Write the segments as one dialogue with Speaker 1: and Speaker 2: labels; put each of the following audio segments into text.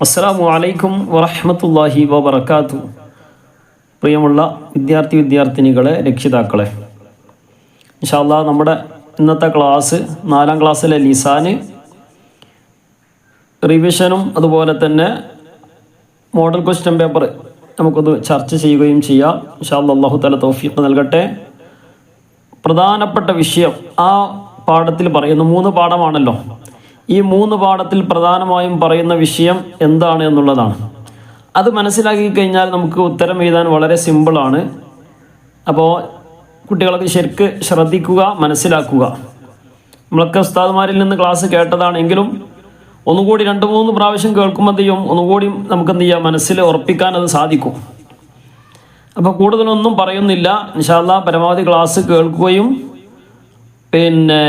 Speaker 1: അസ്സലാമു അലൈക്കും വറഹ്മത്തുള്ളാഹി വബറകാതുഹു. പ്രിയമുള്ള വിദ്യാർത്ഥിനികളെ, രക്ഷിതാക്കളെ, ഇൻഷാ അല്ലാഹ് നമ്മുടെ ഇന്നത്തെ ക്ലാസ് 4ാം ക്ലാസ്സിലെ ലിസാന് റിവിഷനും അതുപോലെ തന്നെ മോഡൽ ക്വസ്റ്റ്യൻ പേപ്പർ നമുക്കൊന്ന് ചർച്ച ചെയ്യുകയും ചെയ്യാം. ഇൻഷാ അല്ലാഹ് അല്ലാഹു തആല തൗഫീഖ് നൽകട്ടെ. പ്രധാനപ്പെട്ട വിഷയം ആ പാഠത്തിൽ പറയുന്ന 3 പാഠമാണല്ലോ. ഈ 3 പാഠത്തിൽ പ്രധാനമായും പറയുന്ന വിഷയം എന്താണ് എന്നുള്ളതാണ്. അത് മനസ്സിലാക്കി കഴിഞ്ഞാൽ നമുക്ക് ഉത്തരം എഴുതാൻ വളരെ സിമ്പിളാണ്. അപ്പോൾ കുട്ടികളൊക്കെ ശരിക്ക് ശ്രദ്ധിക്കുക, മനസ്സിലാക്കുക. നമ്മളൊക്കെ ഉസ്താദുമാരിൽ നിന്ന് ക്ലാസ് കേട്ടതാണെങ്കിലും ഒന്നുകൂടി 2-3 പ്രാവശ്യം കേൾക്കുമ്പോൾ ചെയ്യും ഒന്നുകൂടി നമുക്ക് എന്ത് ചെയ്യാം, മനസ്സിൽ ഉറപ്പിക്കാൻ അത് സാധിക്കും. അപ്പോൾ കൂടുതലൊന്നും പറയുന്നില്ല. ഇൻഷാ അല്ലാഹ് പരമാവധി ക്ലാസ് കേൾക്കുകയും പിന്നെ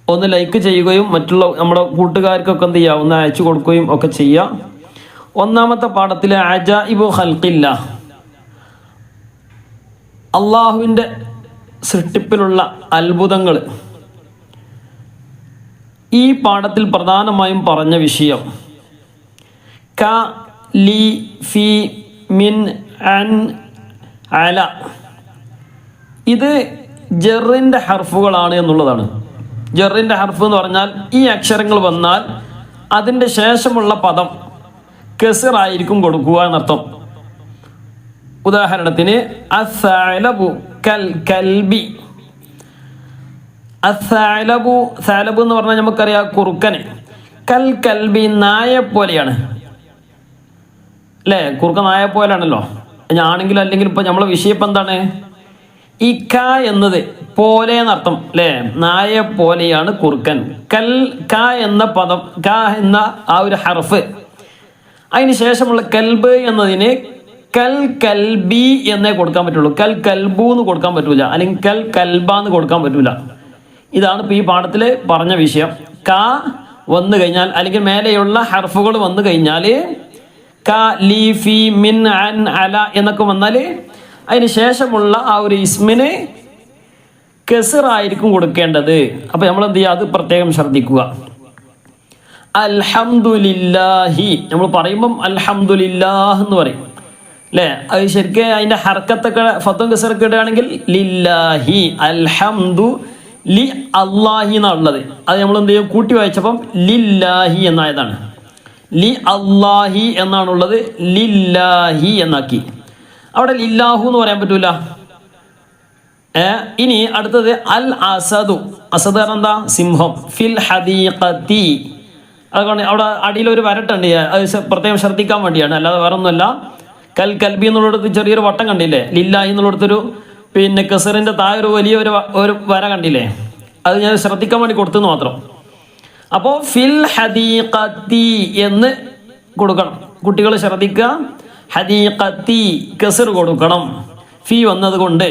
Speaker 1: ഒന്ന് ലൈക്ക് ചെയ്യുകയും മറ്റുള്ള നമ്മുടെ കൂട്ടുകാർക്കൊക്കെ എന്ത് ചെയ്യുക, ഒന്ന് അയച്ചു കൊടുക്കുകയും ഒക്കെ ചെയ്യുക. 1ാമത്തെ പാഠത്തിലെ അജായിബു ഖൽഖില്ലാ, അള്ളാഹുവിൻ്റെ സൃഷ്ടിപ്പിലുള്ള അത്ഭുതങ്ങൾ. ഈ പാഠത്തിൽ പ്രധാനമായും പറഞ്ഞ വിഷയം ക ലി ഫി മിൻ അൻ അല, ഇത് ജറിൻ്റെ ഹർഫുകളാണ് എന്നുള്ളതാണ്. ജറിൻ്റെ ഹർഫ് എന്ന് പറഞ്ഞാൽ ഈ അക്ഷരങ്ങൾ വന്നാൽ അതിൻ്റെ ശേഷമുള്ള പദം കെസറായിരിക്കും കൊടുക്കുക എന്നർത്ഥം. ഉദാഹരണത്തിന് അസ്സഅലബു കൽ കൽബി. അസ്സഅലബു, സഅലബ് എന്ന് പറഞ്ഞാൽ നമുക്കറിയാം കുറുക്കന്. കൽ കൽബി, നായെ പോലെയാണ് അല്ലേ? കുറുക്കൻ നായെ പോലെയാണല്ലോ. ആണെങ്കിലും അല്ലെങ്കിൽ ഇപ്പം നമ്മളെ വിഷയം ഇപ്പം എന്താണ്? ഈ ക എന്നത് പോലെ എന്നർത്ഥം അല്ലേ? നായെ പോലെയാണ് കുറുക്കൻ. ക എന്ന പദം, ക എന്ന ആ ഒരു ഹർഫ്, അതിന് ശേഷമുള്ള കൽബ് എന്നതിന് കൽ കൽബി എന്നേ കൊടുക്കാൻ പറ്റുള്ളൂ. കൽ കൽബു എന്ന് കൊടുക്കാൻ പറ്റൂല, അല്ലെങ്കിൽ കൽ കൽബ എന്ന് കൊടുക്കാൻ പറ്റൂല. ഇതാണ് ഇപ്പോൾ ഈ പാഠത്തിൽ പറഞ്ഞ വിഷയം. ക വന്നു കഴിഞ്ഞാൽ അല്ലെങ്കിൽ മേലെയുള്ള ഹർഫുകൾ വന്നു കഴിഞ്ഞാൽ ക ലി ഫി മിൻ അൻ അല എന്നൊക്കെ വന്നാൽ അതിന് ശേഷമുള്ള ആ ഒരു ഇസ്മിന് കെസറായിരിക്കും കൊടുക്കേണ്ടത്. അപ്പോൾ നമ്മൾ എന്ത് ചെയ്യുക, അത് പ്രത്യേകം ശ്രദ്ധിക്കുക. അൽഹംദുലില്ലാഹി നമ്മൾ പറയുമ്പം അൽഹംദുലില്ലാഹ് എന്ന് പറയും അല്ലേ? അത് ശരിക്കും അതിൻ്റെ ഹർക്കത്തൊക്കെ ഫത്തും കെസറൊക്കെ ഇടുകയാണെങ്കിൽ ലില്ലാഹി, അൽഹംദു ലി അല്ലാഹി എന്നുള്ളത്. അത് നമ്മൾ എന്ത് ചെയ്യും, കൂട്ടി വായിച്ചപ്പം ലില്ലാഹി എന്നായതാണ്. ലി അല്ലാഹി എന്നാണുള്ളത്, ലില്ലാഹി എന്നാക്കി. അവിടെ ലില്ലാഹു എന്ന് പറയാൻ പറ്റൂല. ഇനി അടുത്തത് അൽ അസദു. അസദ് പറഞ്ഞാൽ എന്താ? സിംഹം. ഫിൽ ഹദീഖത്തി, അതുകൊണ്ട് അവിടെ അടിയിൽ ഒരു വരട്ടുണ്ട്, അത് പ്രത്യേകം ശ്രദ്ധിക്കാൻ വേണ്ടിയാണ്, അല്ലാതെ വേറെ ഒന്നുമല്ല. കൽ കൽബി എന്നുള്ളിടത്ത് ചെറിയൊരു വട്ടം കണ്ടില്ലേ? ലില്ലാഹി എന്നുള്ളിടത്തൊരു പിന്നെ കസറിൻ്റെ താഴെ ഒരു വലിയ ഒരു വര കണ്ടില്ലേ? അത് ഞാൻ ശ്രദ്ധിക്കാൻ വേണ്ടി കൊടുത്തെന്ന് മാത്രം. അപ്പോൾ ഫിൽ ഹദീഖത്തി എന്ന് കൊടുക്കണം. കുട്ടികൾ ശ്രദ്ധിക്കുക, ഹദീഖത്തി കസർ കൊടുക്കണം, ഫി വന്നത് കൊണ്ട്.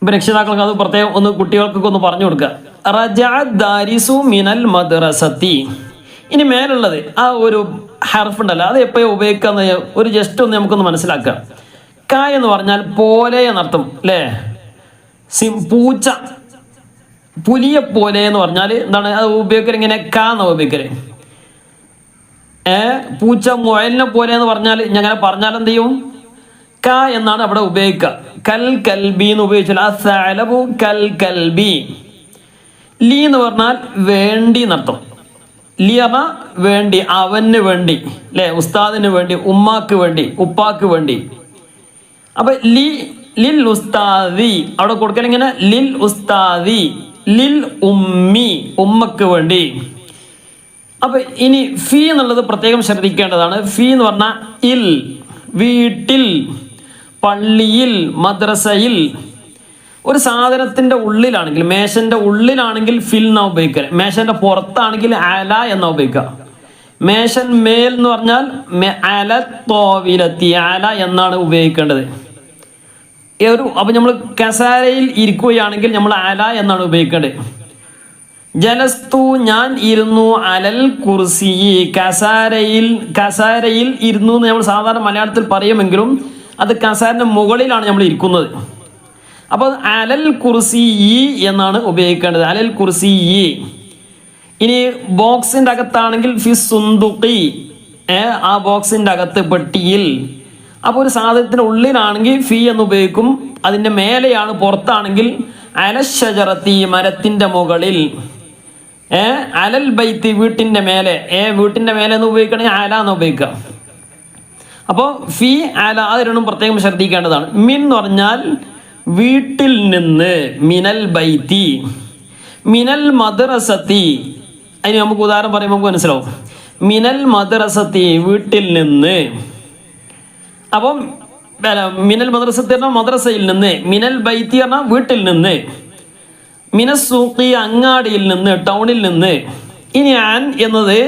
Speaker 1: ഇപ്പം രക്ഷിതാക്കൾക്ക് അത് പ്രത്യേകം ഒന്ന് കുട്ടികൾക്കൊക്കെ ഒന്ന് പറഞ്ഞു കൊടുക്കുക. റജഅ ദാരിസു മിനൽ മദ്റസത്തി. ഇനി മേലുള്ളത് ആ ഒരു ഹർഫ് ഉണ്ടല്ലോ, അത് എപ്പോഴും ഉപയോഗിക്കാന്ന് ഒരു ജസ്റ്റ് ഒന്ന് നമുക്കൊന്ന് മനസ്സിലാക്കുക. ക എന്ന് പറഞ്ഞാൽ പോലെ എന്നർത്ഥം അല്ലേ? പൂച്ച, പുലിയെ പോലെ എന്ന് പറഞ്ഞാൽ എന്താണ് അത് ഉപയോഗിക്കൽ? ഇങ്ങനെ ക എന്നാണ് ഉപയോഗിക്കല്. പൂച്ച മുയലിനെ പോലെ എന്ന് പറഞ്ഞാൽ അങ്ങനെ പറഞ്ഞാൽ എന്ത് ചെയ്യും? ക എന്നാണ് അവിടെ ഉപയോഗിക്കുക. കൽ കൽബി എന്ന് ഉപയോഗിച്ചാൽ അസ്സഅലബു കൽ കൽബി. ലി എന്ന് പറഞ്ഞാൽ വേണ്ടി എന്നർത്ഥം. ലി പറഞ്ഞാൽ വേണ്ടി, അവന് വേണ്ടി അല്ലേ? ഉസ്താദിന് വേണ്ടി, ഉമ്മാക്ക് വേണ്ടി, ഉപ്പാക്ക് വേണ്ടി. അപ്പൊ ലിൽ ഉസ്താദി അവിടെ കൊടുക്കൽ ഇങ്ങനെ ലിൽ ഉസ്താദി, ലിൽ ഉമ്മി ഉമ്മക്ക് വേണ്ടി. അപ്പൊ ഇനി ഫി എന്നുള്ളത് പ്രത്യേകം ശ്രദ്ധിക്കേണ്ടതാണ്. ഫി എന്ന് പറഞ്ഞാൽ ഇൽ, വീട്ടിൽ, പള്ളിയിൽ, മദ്രസയിൽ. ഒരു സാധനത്തിന്റെ ഉള്ളിലാണെങ്കിൽ, മേശന്റെ ഉള്ളിലാണെങ്കിൽ ഫിൽ എന്നാ ഉപയോഗിക്കുക. മേശന്റെ പുറത്താണെങ്കിൽ അല എന്നാ ഉപയോഗിക്കുക. മേശൻ മേൽ എന്ന് പറഞ്ഞാൽ അല തോവിലെത്തി, അല എന്നാണ് ഉപയോഗിക്കേണ്ടത്. അപ്പൊ നമ്മൾ കസാരയിൽ ഇരിക്കുകയാണെങ്കിൽ നമ്മൾ അല എന്നാണ് ഉപയോഗിക്കേണ്ടത്. ജലസ്തു ഞാൻ ഇരുന്നു, അലൽ കുർസി കസാരയിൽ ഇരുന്നു എന്ന് നമ്മൾ സാധാരണ മലയാളത്തിൽ പറയുമെങ്കിലും അത് കസാരന്റെ മുകളിലാണ് നമ്മൾ ഇരിക്കുന്നത്. അപ്പോൾ അലൽ കുർസി എന്നാണ് ഉപയോഗിക്കേണ്ടത്. അലൽ കുർസി. ഇനി ബോക്സിന്റെ അകത്താണെങ്കിൽ ഫി സുന്ദുഖി, ആ ബോക്സിന്റെ അകത്ത് പെട്ടിയിൽ. അപ്പോൾ ഒരു സാധനത്തിന്റെ ഉള്ളിലാണെങ്കിൽ ഫി എന്ന് ഉപയോഗിക്കും. അതിന്റെ മേലെയാണ് പുറത്താണെങ്കിൽ അലശജറത്തി, മരത്തിന്റെ മുകളിൽ. അലൽ ബൈത്തി, വീട്ടിന്റെ മേലെ. വീട്ടിന്റെ മേലെ എന്ന് ഉപയോഗിക്കണമെങ്കിൽ അല എന്ന് ഉപയോഗിക്കാം. അപ്പോൾ ഫി അല, അത് രണ്ടും പ്രത്യേകം ശ്രദ്ധിക്കേണ്ടതാണ്. മിൻ എന്ന് പറഞ്ഞാൽ വീട്ടിൽ നിന്ന്, മിനൽ ബൈത്തി. മിനൽ മദ്രസത്തി, അതിന് നമുക്ക് ഉദാഹരണം പറയുമ്പോൾ നമുക്ക് മനസ്സിലാവും. മിനൽ മദ്രസത്തി, വീട്ടിൽ നിന്ന്. അപ്പം മിനൽ മദ്രസത്തി പറഞ്ഞാൽ മദ്രസയിൽ നിന്ന്, മിനൽ ബൈത്തി പറഞ്ഞാൽ വീട്ടിൽ നിന്ന്, മിനസ്സൂഖി അങ്ങാടിയിൽ നിന്ന്, ടൗണിൽ നിന്ന്. ഇനി ആൻ എന്നത്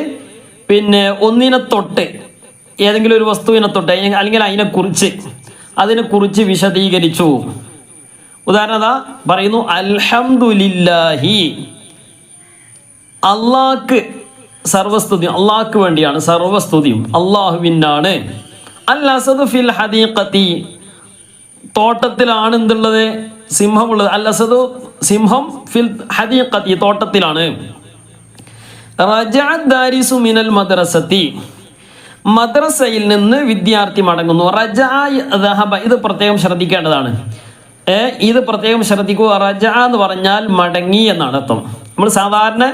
Speaker 1: പിന്നെ ഒന്നിനെ തൊട്ട്, ഏതെങ്കിലും ഒരു വസ്തുവിനെ തൊട്ട് അല്ലെങ്കിൽ അതിനെക്കുറിച്ച് വിശദീകരിച്ചു. ഉദാഹരണ പറയുന്നു, അൽഹംദുലില്ലാഹി, അള്ളാഹ്ക്ക് സർവസ്തുതിയും, അള്ളാഹ്ക്ക് വേണ്ടിയാണ് സർവസ്തുതിയും, അള്ളാഹുവിനാണ്. അൽ അസദു ഫിൽ ഹദീഖത്തി, തോട്ടത്തിലാണ് എന്തുള്ളത്, സിംഹമുള്ളത്. അൽ അസദു, സിംഹം, ഫിൽ ഹദീഖത്തി, തോട്ടത്തിലാണ്. റജഅ ദാരിസു മിനൽ മദ്രസത്തി, മദ്രസയിൽ നിന്ന് വിദ്യാർത്ഥി മടങ്ങുന്നു. റജഅ ദഹബ, ഇത് പ്രത്യേകം ശ്രദ്ധിക്കേണ്ടതാണ്. ഇത് പ്രത്യേകം ശ്രദ്ധിക്കുക. റജഅ എന്ന് പറഞ്ഞാൽ മടങ്ങി എന്നാണ് അർത്ഥം. നമ്മൾ സാധാരണ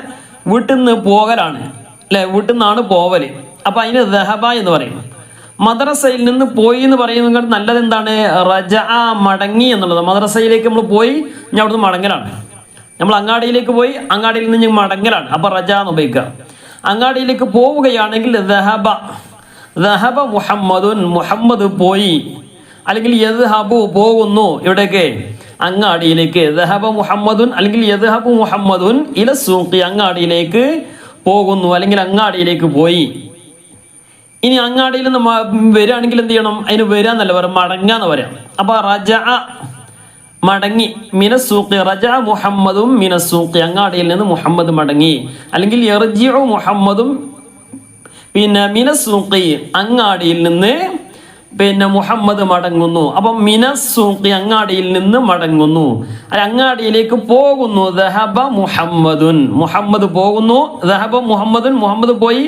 Speaker 1: വീട്ടിൽ നിന്ന് പോകലാണ്, അല്ലെ, വീട്ടിൽ നിന്നാണ് പോവല്. അപ്പൊ അതിന് ദഹബ എന്ന് പറയും. മദ്രസയിൽ നിന്ന് പോയി എന്ന് പറയുന്നത് നല്ലത് എന്താണ്, റജഅ, മടങ്ങി എന്നുള്ളത്. മദ്രസയിലേക്ക് നമ്മൾ പോയി, ഞാൻ അവിടുന്ന് മടങ്ങലാണ്. നമ്മൾ അങ്ങാടിയിലേക്ക് പോയി, അങ്ങാടിയിൽ നിന്ന് ഞാൻ മടങ്ങലാണ്. അപ്പൊ റജ എന്ന് ഉപയോഗിക്കുക. അങ്ങാടിയിലേക്ക് പോവുകയാണെങ്കിൽ ദഹബ, ദഹബ മുഹമ്മദുൻ, മുഹമ്മദ് പോയി. അല്ലെങ്കിൽ യദ്ഹബു, പോകുന്നു. എവിടേക്ക്, അങ്ങാടിയിലേക്ക്. ദഹബ മുഹമ്മദുൻ അല്ലെങ്കിൽ യദ്ഹബു മുഹമ്മദുൻ ഇല സൂഖി, അങ്ങാടിയിലേക്ക് പോകുന്നു, അല്ലെങ്കിൽ അങ്ങാടിയിലേക്ക് പോയി. ഇനി അങ്ങാടിയിൽ നിന്ന് വരികയാണെങ്കിൽ എന്ത് ചെയ്യണം, അതിന് വരാന്നല്ല പറയാം, മടങ്ങാന്ന് പറയാം. അപ്പൊ റജഅ, മടങ്ങി. മിനസ്സൂഖി, റജഅ മുഹമ്മദും മിനസ്സൂഖി, അങ്ങാടിയിൽ നിന്ന് മുഹമ്മദ് മടങ്ങി. അല്ലെങ്കിൽ യർജിഉ മുഹമ്മദും പിന്നെ മിനസ്സൂഖി, അങ്ങാടിയിൽ നിന്ന് പിന്നെ മുഹമ്മദ് മടങ്ങുന്നു. അപ്പം മിനസ്സൂഖി, അങ്ങാടിയിൽ നിന്ന് മടങ്ങുന്നു, അങ്ങാടിയിലേക്ക് പോകുന്നു. ദഹബ മുഹമ്മദുൻ, മുഹമ്മദ് പോകുന്നു. ദഹബ മുഹമ്മദുൻ, മുഹമ്മദ് പോയി.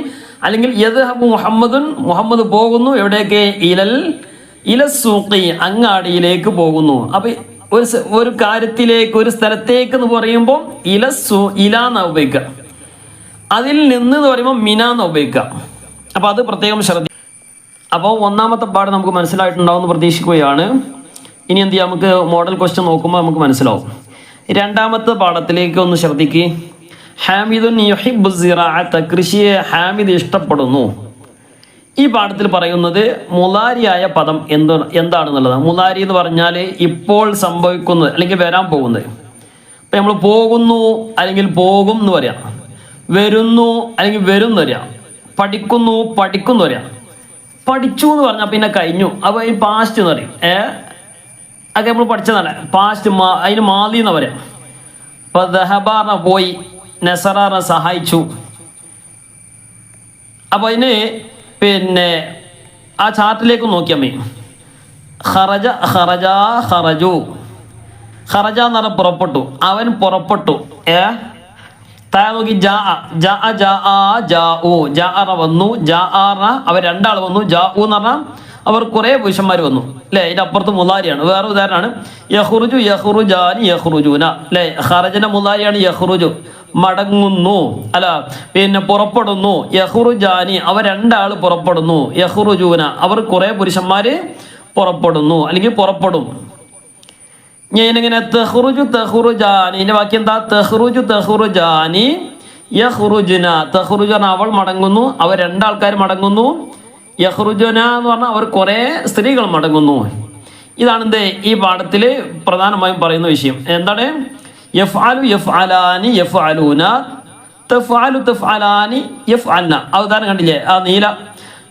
Speaker 1: അല്ലെങ്കിൽ യദ്ഹബു മുഹമ്മദുൻ, മുഹമ്മദ് പോകുന്നു. എവിടേക്ക്, ഇലസൂഖി, അങ്ങാടിയിലേക്ക് പോകുന്നു. അപ്പൊ ഒരു കാര്യത്തിലേക്ക്, ഒരു സ്ഥലത്തേക്ക് എന്ന് പറയുമ്പോൾ ഇലാന്ന് ഉപയോഗിക്കുക. അതിൽ നിന്ന് എന്ന് പറയുമ്പോൾ മിനാന്ന് ഉപയോഗിക്കുക. അപ്പൊ അത് പ്രത്യേകം ശ്രദ്ധിക്കുക. അപ്പോൾ ഒന്നാമത്തെ പാഠം നമുക്ക് മനസ്സിലായിട്ടുണ്ടാവും എന്ന് പ്രതീക്ഷിക്കുകയാണ്. ഇനി എന്ത് ചെയ്യാം, നമുക്ക് മോഡൽ ക്വസ്റ്റ്യൻ നോക്കുമ്പോൾ നമുക്ക് മനസ്സിലാവും. രണ്ടാമത്തെ പാഠത്തിലേക്ക് ഒന്ന് ശ്രദ്ധിക്കുക. ഹാമിദുൻ യുഹിബ്ബു സിറാഅത, കൃഷിയെ ഹാമിദ് ഇഷ്ടപ്പെടുന്നു. ഈ പാഠത്തിൽ പറയുന്നത് മുലാരിയായ പദം എന്താണെന്നുള്ളതാണ്. മുലാരി എന്ന് പറഞ്ഞാൽ ഇപ്പോൾ സംഭവിക്കുന്നത് അല്ലെങ്കിൽ വരാൻ പോകുന്നത്. ഇപ്പം നമ്മൾ പോകുന്നു അല്ലെങ്കിൽ പോകും എന്ന് പറയാം, വരുന്നു അല്ലെങ്കിൽ വരും എന്ന് പറയാം, പഠിക്കുന്നു പഠിക്കുന്നു പറയാം. പഠിച്ചു എന്ന് പറഞ്ഞാൽ പിന്നെ കഴിഞ്ഞു. അപ്പോൾ ഈ പാസ്റ്റ് എന്ന് പറയും. അതൊക്കെ നമ്മൾ പഠിച്ചതാണ്. പാസ്റ്റ്, അതിന് മാതി എന്ന് പറയാം. ഇപ്പൊ ദഹബാറിന പോയി, നസറാറിനെ സഹായിച്ചു. അപ്പൊ അതിന് പിന്നെ ആ ചാർട്ടിലേക്ക് നോക്കിയാൽ മതി. ഖറജ, ഖറജ, ഖറജു. ഖറജ എന്ന് പറഞ്ഞാൽ പുറപ്പെട്ടു, അവൻ പുറപ്പെട്ടു. താഴെ നോക്കി, ജാ, ജാ, ജാ, ജാഉ, ജാഅറ വന്നു, ജാഅറ അവർ രണ്ടാൾ വന്നു, ജാഉ എന്ന് പറഞ്ഞാൽ അവർ കുറെ പുരുഷന്മാർ വന്നു, അല്ലെ. ഇതിന്റെ അപ്പുറത്ത് മുലാരിയാണ്. വേറെ ഉദാഹരണമാണ് യഖ്റുജു, യഖ്റുജാനി, യഖ്റുജൂന, അല്ലെ. ഖറജന്റെ മുലാരിയാണ് യഖ്റുജു, മടങ്ങുന്നു, അല്ല പിന്നെ പുറപ്പെടുന്നു. യഖ്റുജാനി, അവർ രണ്ടാൾ പുറപ്പെടുന്നു. യഖ്റുജൂന, അവർ കുറെ പുരുഷന്മാര് പുറപ്പെടുന്നു അല്ലെങ്കിൽ പുറപ്പെടും. ഞാനിങ്ങനെ തഖ്റുജു തഖ്റുജാനി, ഇതിന്റെ ബാക്കി എന്താ, തഖ്റുജു തഖ്റുജാനി യഖ്റുജുന. തഖ്റുജുന അവൾ മടങ്ങുന്നു, അവർ രണ്ടാൾക്കാർ മടങ്ങുന്നു. യഖ്റുജുന എന്ന് പറഞ്ഞാൽ അവർ കുറെ സ്ത്രീകൾ മടങ്ങുന്നു. ഇതാണ് എന്ത് ഈ പാഠത്തിൽ പ്രധാനമായും പറയുന്ന വിഷയം. എന്താണ്, യഫ്അലു യഫ്അലാനി യഫ്അലൂന, തഫ്അലു തഫ്അലാനി യഫ്അൽന. ആ ഉദാഹരണം കണ്ടില്ലേ, ആ നീല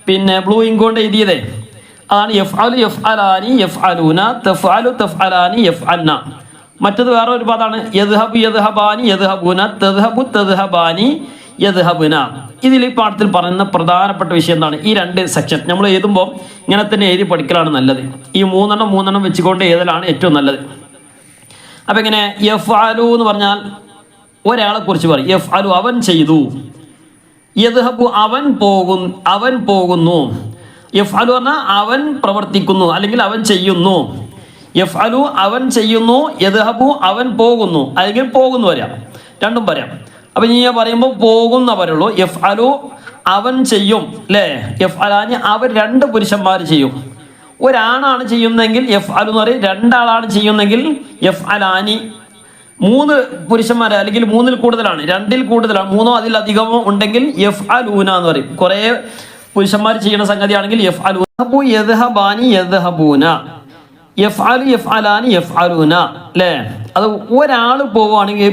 Speaker 1: പിന്നെ ബ്ലൂ ഇങ്ക് കൊണ്ട് എഴുതിയതേ, അതാണ് യഫ്അലു യഫ്അലാനി യഫ്അലൂന, തഫ്അലു തഫ്അലാനി യഫ്അൽന. മറ്റത് വേറെ ഒരു പദമാണ് യദ്ഹബു യദ്ഹബാനി യദ്ഹബൂന, തദ്ഹബു തദ്ഹബാനി യദ്ഹബുന. ഇതിൽ ഈ പാഠത്തിൽ പറയുന്ന പ്രധാനപ്പെട്ട വിഷയം എന്താണ്, ഈ രണ്ട് സെക്ഷൻ നമ്മൾ എഴുതുമ്പോൾ ഇങ്ങനെ തന്നെ എഴുതി പഠിക്കലാണ് നല്ലത്. ഈ മൂന്നെണ്ണം വെച്ചുകൊണ്ട് എഴുതലാണ് ഏറ്റവും നല്ലത്. അപ്പം ഇങ്ങനെ യഫ്അലു എന്ന് പറഞ്ഞാൽ ഒരാളെ കുറിച്ച് പറയും യഫ് അലു അവൻ ചെയ്തു, യദ്ഹബു അവൻ പോകുന്നു, യഫ് അലു പറഞ്ഞാൽ അവൻ പ്രവർത്തിക്കുന്നു അല്ലെങ്കിൽ അവൻ ചെയ്യുന്നു, യഫ് അലു അവൻ ചെയ്യുന്നു, യദ്ഹബു അവൻ പോകുന്നു അല്ലെങ്കിൽ പോകുന്നു വരാം, രണ്ടും പറയാം. അപ്പൊ ഇനി പറയുമ്പോൾ പോകുന്ന പറയുള്ളൂ. യഫ് അലു അവൻ ചെയ്യും അല്ലേ, യഫ് അലാനി അവർ രണ്ട് പുരുഷന്മാർ ചെയ്യും. ഒരാണാണ് ചെയ്യുന്നതെങ്കിൽ യഫ് അലു എന്ന് പറയും, രണ്ടാളാണ് ചെയ്യുന്നെങ്കിൽ യഫ് അലാനി. മൂന്ന് പുരുഷന്മാർ അല്ലെങ്കിൽ മൂന്നിൽ കൂടുതലാണ്, രണ്ടിൽ കൂടുതലാണ്, മൂന്നോ അതിലധികമോ ഉണ്ടെങ്കിൽ യഫ് അലൂന എന്ന് പറയും. കുറെ പുരുഷന്മാർ ചെയ്യുന്ന സംഗതിയാണെങ്കിൽ യഫ് അലൂന. യദ്ഹബാനി യദ്ഹബൂന, യഫ് അലു യഫ് അലാനി യഫ് അലൂന അല്ലേ. അത് ഒരാൾ പോവുകയാണെങ്കിൽ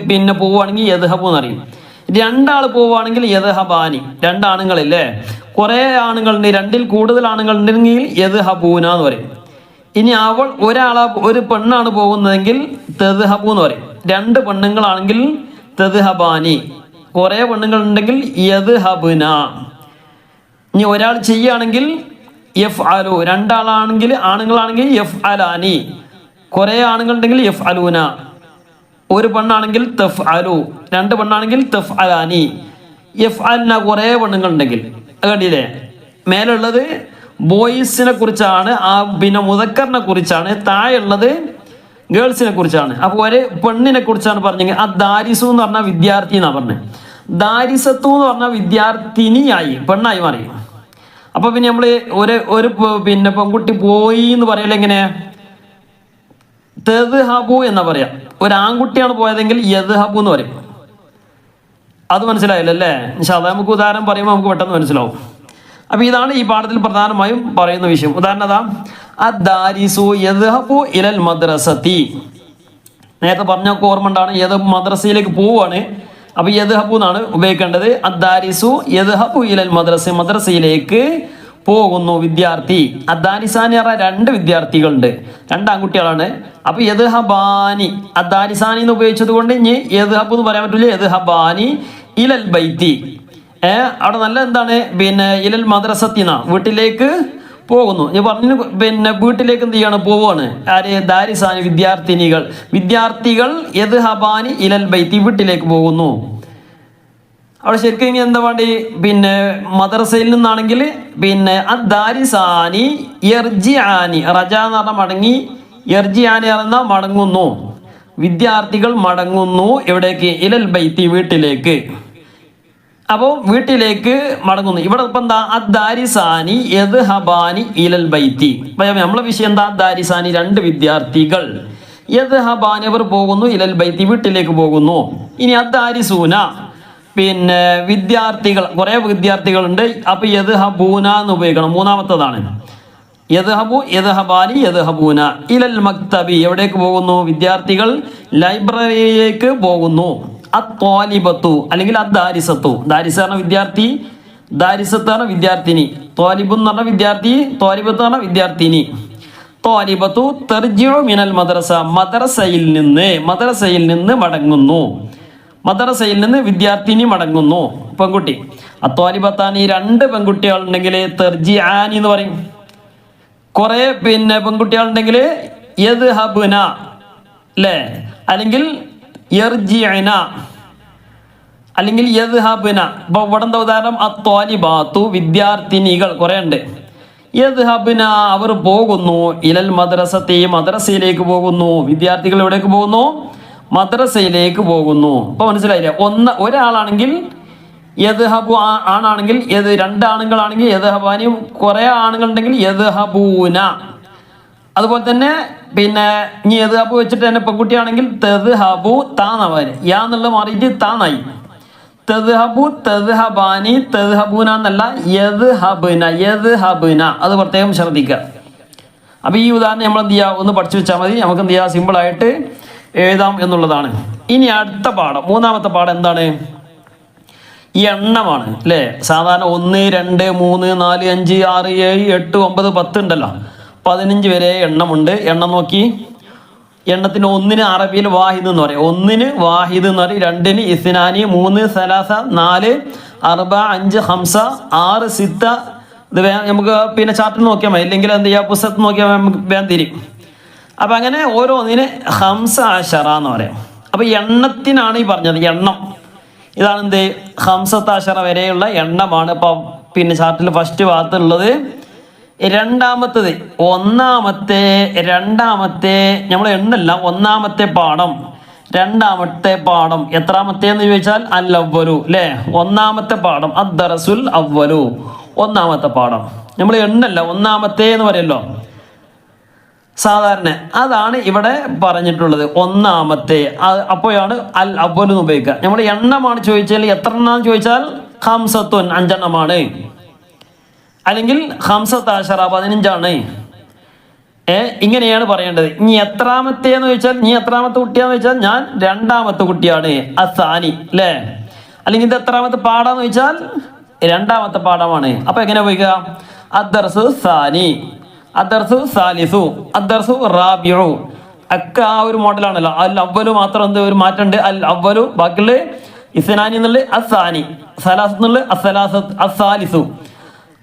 Speaker 1: യദ്ഹബു എന്ന് പറയും. രണ്ടാൾ പോവുകയാണെങ്കിൽ യദ്ഹബാനി, രണ്ടാണുങ്ങളില്ലേ, കുറെ ആണുങ്ങളുണ്ട്, രണ്ടിൽ കൂടുതൽ ആണുങ്ങൾ ഉണ്ടെങ്കിൽ യദ്ഹബൂന എന്ന് പറയും. ഇനി ഒരു പെണ്ണാണ് പോകുന്നതെങ്കിൽ തദ്ഹബു എന്ന് പറയും. രണ്ട് പെണ്ണുങ്ങളാണെങ്കിൽ തദ്ഹബാനി, കുറെ പെണ്ണുങ്ങൾ ഉണ്ടെങ്കിൽ യദ്ഹബുന. ഇനി ഒരാൾ ചെയ്യുകയാണെങ്കിൽ യഫ് അലു, രണ്ടാളാണെങ്കിൽ ആണുങ്ങളാണെങ്കിൽ യഫ് അലാനി, കുറെ ആണുങ്ങളുണ്ടെങ്കിൽ യഫ് അലൂന, ഒരു പെണ്ണാണെങ്കിൽ തഫ് അലു, രണ്ട് പെണ്ണാണെങ്കിൽ തഫ് അലാനി, യഫ് അൽന കുറെ പെണ്ണുങ്ങളുണ്ടെങ്കിൽ. കണ്ടില്ലേ, മേലുള്ളത് ബോയ്സിനെ കുറിച്ചാണ്, മുദക്കറിനെ കുറിച്ചാണ്, താഴെയുള്ളത് ഗേൾസിനെ കുറിച്ചാണ്. അപ്പോൾ ഒരു പെണ്ണിനെ കുറിച്ചാണ് പറഞ്ഞെങ്കിൽ ആ ദാരിസു എന്ന് പറഞ്ഞാൽ വിദ്യാർത്ഥി എന്നാണ് പറഞ്ഞത്. ദാരിസത്തു എന്ന് പറഞ്ഞാൽ വിദ്യാർത്ഥിനിയായി, പെണ്ണായി മാറി. അപ്പൊ പിന്നെ നമ്മള് ഒരു പെൺകുട്ടി പോയി എന്ന് പറയല എങ്ങനെ, തദ്ഹബു എന്നാ പറയാ. ഒരു ആൺകുട്ടിയാണ് പോയതെങ്കിൽ യദ്ഹബു എന്ന് പറയും. അത് മനസ്സിലായില്ല അല്ലേ? ഇൻഷാല്ലാ നമുക്ക് ഉദാഹരണം പറയുമ്പോൾ നമുക്ക് പെട്ടെന്ന് മനസ്സിലാവും. അപ്പൊ ഇതാണ് ഈ പാഠത്തിൽ പ്രധാനമായും പറയുന്ന വിഷയം. ഉദാഹരണം അദ്ദാരിസു യദ്ഹബു ഇലൽ മദ്രസതി. നേരത്തെ പറഞ്ഞൊക്കെ ഓർമ്മ ഉണ്ടാണ്, മദ്രസയിലേക്ക് പോവുകയാണ്. അപ്പൊ യദ്ഹബു എന്നാണ് ഉപയോഗിക്കേണ്ടത്. അദ്ദാരിസു യദ്ഹബു ഇലൽ മദ്രസ, മദ്രസയിലേക്ക് പോകുന്നു വിദ്യാർത്ഥി. അദ്ദാരിസാനി പറഞ്ഞാൽ രണ്ട് വിദ്യാർത്ഥികളുണ്ട്, രണ്ട് ആൺകുട്ടികളാണ്. അപ്പൊ യദ്ഹബാനി, അദ്ദാരിസാനി എന്ന് ഉപയോഗിച്ചത് കൊണ്ട് ഇനി യദ്ഹബു എന്ന് പറയാൻ പറ്റില്ല, യദ്ഹബാനി ഇലൽ ബൈത്തി. അവിടെ നല്ല എന്താണ് ഇലൽ മദ്രസത്തിന, വീട്ടിലേക്ക് പോകുന്നു. ഞാൻ പറഞ്ഞു വീട്ടിലേക്ക് എന്ത് ചെയ്യാണ്, പോവാണ്. ആര്? ദാരിസാനി, വിദ്യാർത്ഥികൾ യദ്ഹബാനി ഇലൽ ബൈത്തി, വീട്ടിലേക്ക് പോകുന്നു. അവിടെ ശരിക്കും ഇനി എന്താ വേണ്ടി, മദ്രസയിൽ നിന്നാണെങ്കിൽ അദ്ദാരിസാനി യർജിആനി, റജ എന്ന് പറഞ്ഞാൽ മടങ്ങി, യർജിആനി പറഞ്ഞാൽ മടങ്ങുന്നു, വിദ്യാർത്ഥികൾ മടങ്ങുന്നു. എവിടേക്ക്? ഇലൽ ബൈത്തി, വീട്ടിലേക്ക്. അപ്പോൾ വീട്ടിലേക്ക് മടങ്ങുന്നു. ഇവിടെ ഇപ്പം എന്താ, അദ്ദാരിസാനി യദ്ഹബാനി ഇലൽ ബൈത്തി. നമ്മളെ വിഷയം എന്താ, അദ്ദാരിസാനി രണ്ട് വിദ്യാർത്ഥികൾ, യദ്ഹബാനി അവർ പോകുന്നു, ഇലൽ ബൈത്തി വീട്ടിലേക്ക് പോകുന്നു. ഇനി അദ്ദാരിസൂന വിദ്യാർത്ഥികൾ, കുറെ വിദ്യാർത്ഥികളുണ്ട്. അപ്പൊ യദ്ഹബൂന എന്ന് ഉപയോഗിക്കണം, മൂന്നാമത്തതാണ്. യദ്ഹബു യദ്ഹബാനി യദ്ഹബൂന ഇലൽ മക്തബി, എവിടേക്ക് പോകുന്നു? വിദ്യാർത്ഥികൾ ലൈബ്രറിയിലേക്ക് പോകുന്നു. അത്വാലിബത്തു അല്ലെങ്കിൽ അദ്ദാരിസത്തു, ദാരിസ പറഞ്ഞ വിദ്യാർത്ഥി, ദാരിസത്ത് പറഞ്ഞ വിദ്യാർത്ഥിനി, ത്വാലിബു എന്ന് പറഞ്ഞ വിദ്യാർത്ഥി, ത്വാലിബത്ത് പറഞ്ഞ വിദ്യാർത്ഥിനി. ത്വാലിബത്തു തർജിഉ മിനൽ മദ്രസ, മദ്രസയിൽ നിന്ന് മടങ്ങുന്നു, മദ്രസയിൽ നിന്ന് വിദ്യാർത്ഥിനി മടങ്ങുന്നു, പെൺകുട്ടി. അത്വാലിബത്താനി രണ്ട് പെൺകുട്ടികളുണ്ടെങ്കിൽ തർജിആനി എന്ന് പറയും. കുറെ പെൺകുട്ടികളുണ്ടെങ്കിൽ യദ്ഹബുന അല്ലേ, അല്ലെങ്കിൽ യർജിഅന, അല്ലെങ്കിൽ യദ്ഹബുന. ഇപ്പൊ ഇവിടെ എന്താ ഉദാഹരണം, അത്വാലിബാത്തു വിദ്യാർത്ഥിനികൾ കുറെ ഉണ്ട്, യദ്ഹബുന അവർ പോകുന്നു, ഇലൽ മദ്രസത്തി മദ്രസയിലേക്ക് പോകുന്നു. വിദ്യാർത്ഥികൾ എവിടേക്ക് പോകുന്നു? മദ്രസയിലേക്ക് പോകുന്നു. ഇപ്പൊ മനസ്സിലായില്ലേ? ഒരാളാണെങ്കിൽ യദ്ഹബു ആണാണെങ്കിൽ, രണ്ടാണുങ്ങളാണെങ്കിൽ യദ്ഹബാനി, കുറെ ആണുങ്ങളുണ്ടെങ്കിൽ യദ്ഹബൂന. അതുപോലെ തന്നെ ഇനി യദ്ഹബു വെച്ചിട്ട് തന്നെ പെൺകുട്ടിയാണെങ്കിൽ തദ്ഹബു താന്നാവാൻ, യാ എന്നുള്ള മാറിയിട്ട് താന്നായി. തദ്ഹബു തദ്ഹബാനി തദ്ഹബൂന എന്നല്ല, യദ്ഹബുന. അത് പ്രത്യേകം ശ്രദ്ധിക്കുക. അപ്പൊ ഈ ഉദാഹരണം നമ്മൾ എന്ത് ചെയ്യുക, ഒന്ന് പഠിച്ചു വെച്ചാൽ മതി. നമുക്ക് എന്ത് ചെയ്യുക, സിമ്പിൾ ആയിട്ട് എഴുതാം എന്നുള്ളതാണ്. ഇനി അടുത്ത പാഠം, മൂന്നാമത്തെ പാഠം എന്താണ്? എണ്ണമാണ് അല്ലേ. സാധാരണ 1, 2, 3, 4, 5, 6, 7, 8, 9, 10 ഉണ്ടല്ലോ, 15 വരെ എണ്ണമുണ്ട്. എണ്ണം നോക്കി, എണ്ണത്തിന് 1-ന് അറബിയിൽ വാഹിദ് എന്ന് പറയും, 1-ന് വാഹിദ് എന്ന് പറയും, 2-ന് ഇസ്നാനി, 3 സലാസ, 4 അർബ, 5 ഹംസ, 6 സിത്ത. ഇത് നമുക്ക് ചാർട്ടിൽ നോക്കിയാൽ മതി, ഇല്ലെങ്കിൽ എന്ത് ചെയ്യുക, പുസ്തകത്തിൽ നോക്കിയാൽ നമുക്ക് വേഗം തിരിയും. അപ്പൊ അങ്ങനെ ഓരോന്നിന് ഹംസ അശറ എന്ന് പറയാം. അപ്പൊ എണ്ണത്തിനാണ് ഈ പറഞ്ഞത്, എണ്ണം. ഇതാണ് എന്ത് ഹംസത്താശറ വരെയുള്ള എണ്ണമാണ്. ഇപ്പൊ പിന്നെ ചാർട്ടിൽ ഫസ്റ്റ് ഭാഗത്തുള്ളത്. രണ്ടാമത്തത് രണ്ടാമത്തെ നമ്മൾ എണ്ണല്ല, ഒന്നാമത്തെ പാഠം. രണ്ടാമത്തെ പാഠം എത്രാമത്തെ എന്ന് ചോദിച്ചാൽ അൽ അവ്വലു അല്ലേ, ഒന്നാമത്തെ പാഠം. അദ്ദറസുൽ അവ്വലു, ഒന്നാമത്തെ പാഠം. നമ്മൾ എണ്ണല്ല, ഒന്നാമത്തെ എന്ന് പറയല്ലോ സാധാരണ. അതാണ് ഇവിടെ പറഞ്ഞിട്ടുള്ളത്, ഒന്നാമത്തെ. അപ്പോഴാണ് അൽ അവ്വലു എന്ന് ഉപയോഗിക്കുക. നമ്മൾ എണ്ണമാണ് ചോദിച്ചാൽ എത്ര എണ്ണം ചോദിച്ചാൽ ഹംസത്തുൻ, 5 എണ്ണമാണ്. അല്ലെങ്കിൽ ഹംസത്താശറ 15 ഇങ്ങനെയാണ് പറയേണ്ടത്. ഇനി എത്രാമത്തെ എന്ന് ചോദിച്ചാൽ, നീ എത്രാമത്തെ കുട്ടിയാന്ന് ചോദിച്ചാൽ ഞാൻ 2ാമത്തെ കുട്ടിയാണ്, അസാനി അല്ലേ. അല്ലെങ്കിൽ ഇത് എത്രാമത്തെ പാടാന്ന് ചോദിച്ചാൽ 2ാമത്തെ പാഠമാണ്. അപ്പൊ എങ്ങനെ ഉപയോഗിക്കുക? അദ്ദർസു സാനി, അദ്ദർസു സാലിസു, അദ്ദർസു റാബിഉ. ഒക്കെ ആ ഒരു മോഡലാണല്ലോ. അൽ അവ്വലു മാത്രം എന്ത് ഒരു മാറ്റമുണ്ട്. അൽ അവ്വലു, ബാക്കിയുള്ള ഇസ്നാനി എന്നുള്ള അസാനി, സലാസത്ത് എന്നുള്ള അസലാസത്ത്, അസാലിസു,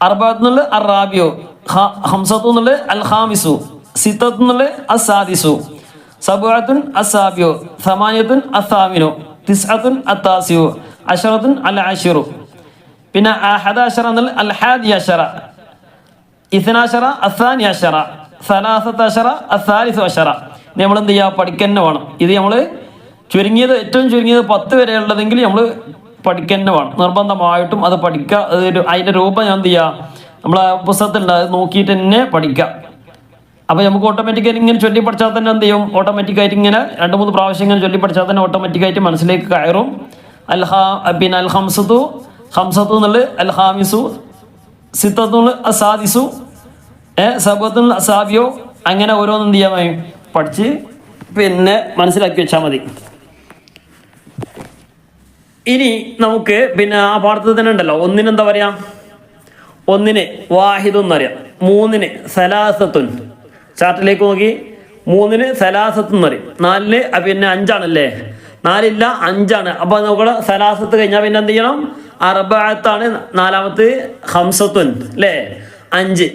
Speaker 1: അർബഅത്ത് എന്നുള്ള അറാബിഉ, ഹംസത്തു എന്നുള്ള അൽ ഖാമിസു, സിത്തത്തു എന്നുള്ള അസാദിസു, സബഅത്തുൻ അസാബിഉ, സമാനിയത്തുൻ അസാമിനു, തിസ്അത്തുൻ അത്താസിഉ, അശറത്തുൻ അൽ ആശിറു. പിന്നെ 11 എന്നുള്ള അൽ ഹാദി അശറ, 12 അസാനി അശറ, 13 അസാലിസു അശറ. നമ്മൾ എന്ത് ചെയ്യുക? പഠിക്കന്നെ വേണം. ഇത് നമ്മൾ ചുരുങ്ങിയത്, ഏറ്റവും ചുരുങ്ങിയത് 10 വരെ ഉള്ളതെങ്കിൽ നമ്മൾ പഠിക്കന്നെ വേണം, നിർബന്ധമായിട്ടും അത് പഠിക്കുക. അതിന്റെ രൂപം ഞാൻ എന്ത് ചെയ്യുക? നമ്മളെ പുസ്തകത്തിലുണ്ട്, അത് നോക്കിയിട്ട് തന്നെ പഠിക്കുക. അപ്പൊ നമുക്ക് ഓട്ടോമാറ്റിക്കായിട്ട് ഇങ്ങനെ ചൊല്ലി പഠിച്ചാൽ തന്നെ എന്ത് ചെയ്യും? ഓട്ടോമാറ്റിക്കായിട്ട് ഇങ്ങനെ 2-3 പ്രാവശ്യം ഇങ്ങനെ ചൊല്ലി പഠിച്ചാൽ തന്നെ ഓട്ടോമാറ്റിക്കായിട്ട് മനസ്സിലേക്ക് കയറും. പിന്നെ അൽ ഹംസത്തു, ഹംസത്തു എന്നുള്ളത് അൽ ഹാമിസു, സിത്തത്തു അസാദിസു, സബത്തു അസാബിയോ. അങ്ങനെ ഓരോന്നും എന്ത് ചെയ്യാൻ പഠിച്ച് പിന്നെ മനസ്സിലാക്കി വെച്ചാൽ മതി. ഇനി നമുക്ക് പിന്നെ ആ പാഠത്തിൽ തന്നെ ഉണ്ടല്ലോ, ഒന്നിനെന്താ പറയാ? ഒന്നിന് വാഹിദുൻ എന്നറിയാം, 3-ന് സലാസത്തുൻ. ചാർട്ടിലേക്ക് നോക്കി, 3-ന് സലാസത്ത് എന്ന് പറയും, 4-ന് പിന്നെ 5 4 5. അപ്പൊ നോക്കണം, സലാസത്ത് കഴിഞ്ഞാൽ പിന്നെ എന്ത് ചെയ്യണം? അർബഅത്താണ് 4ാമത്തെ, ഹംസത്തുൻ അല്ലേ, 5.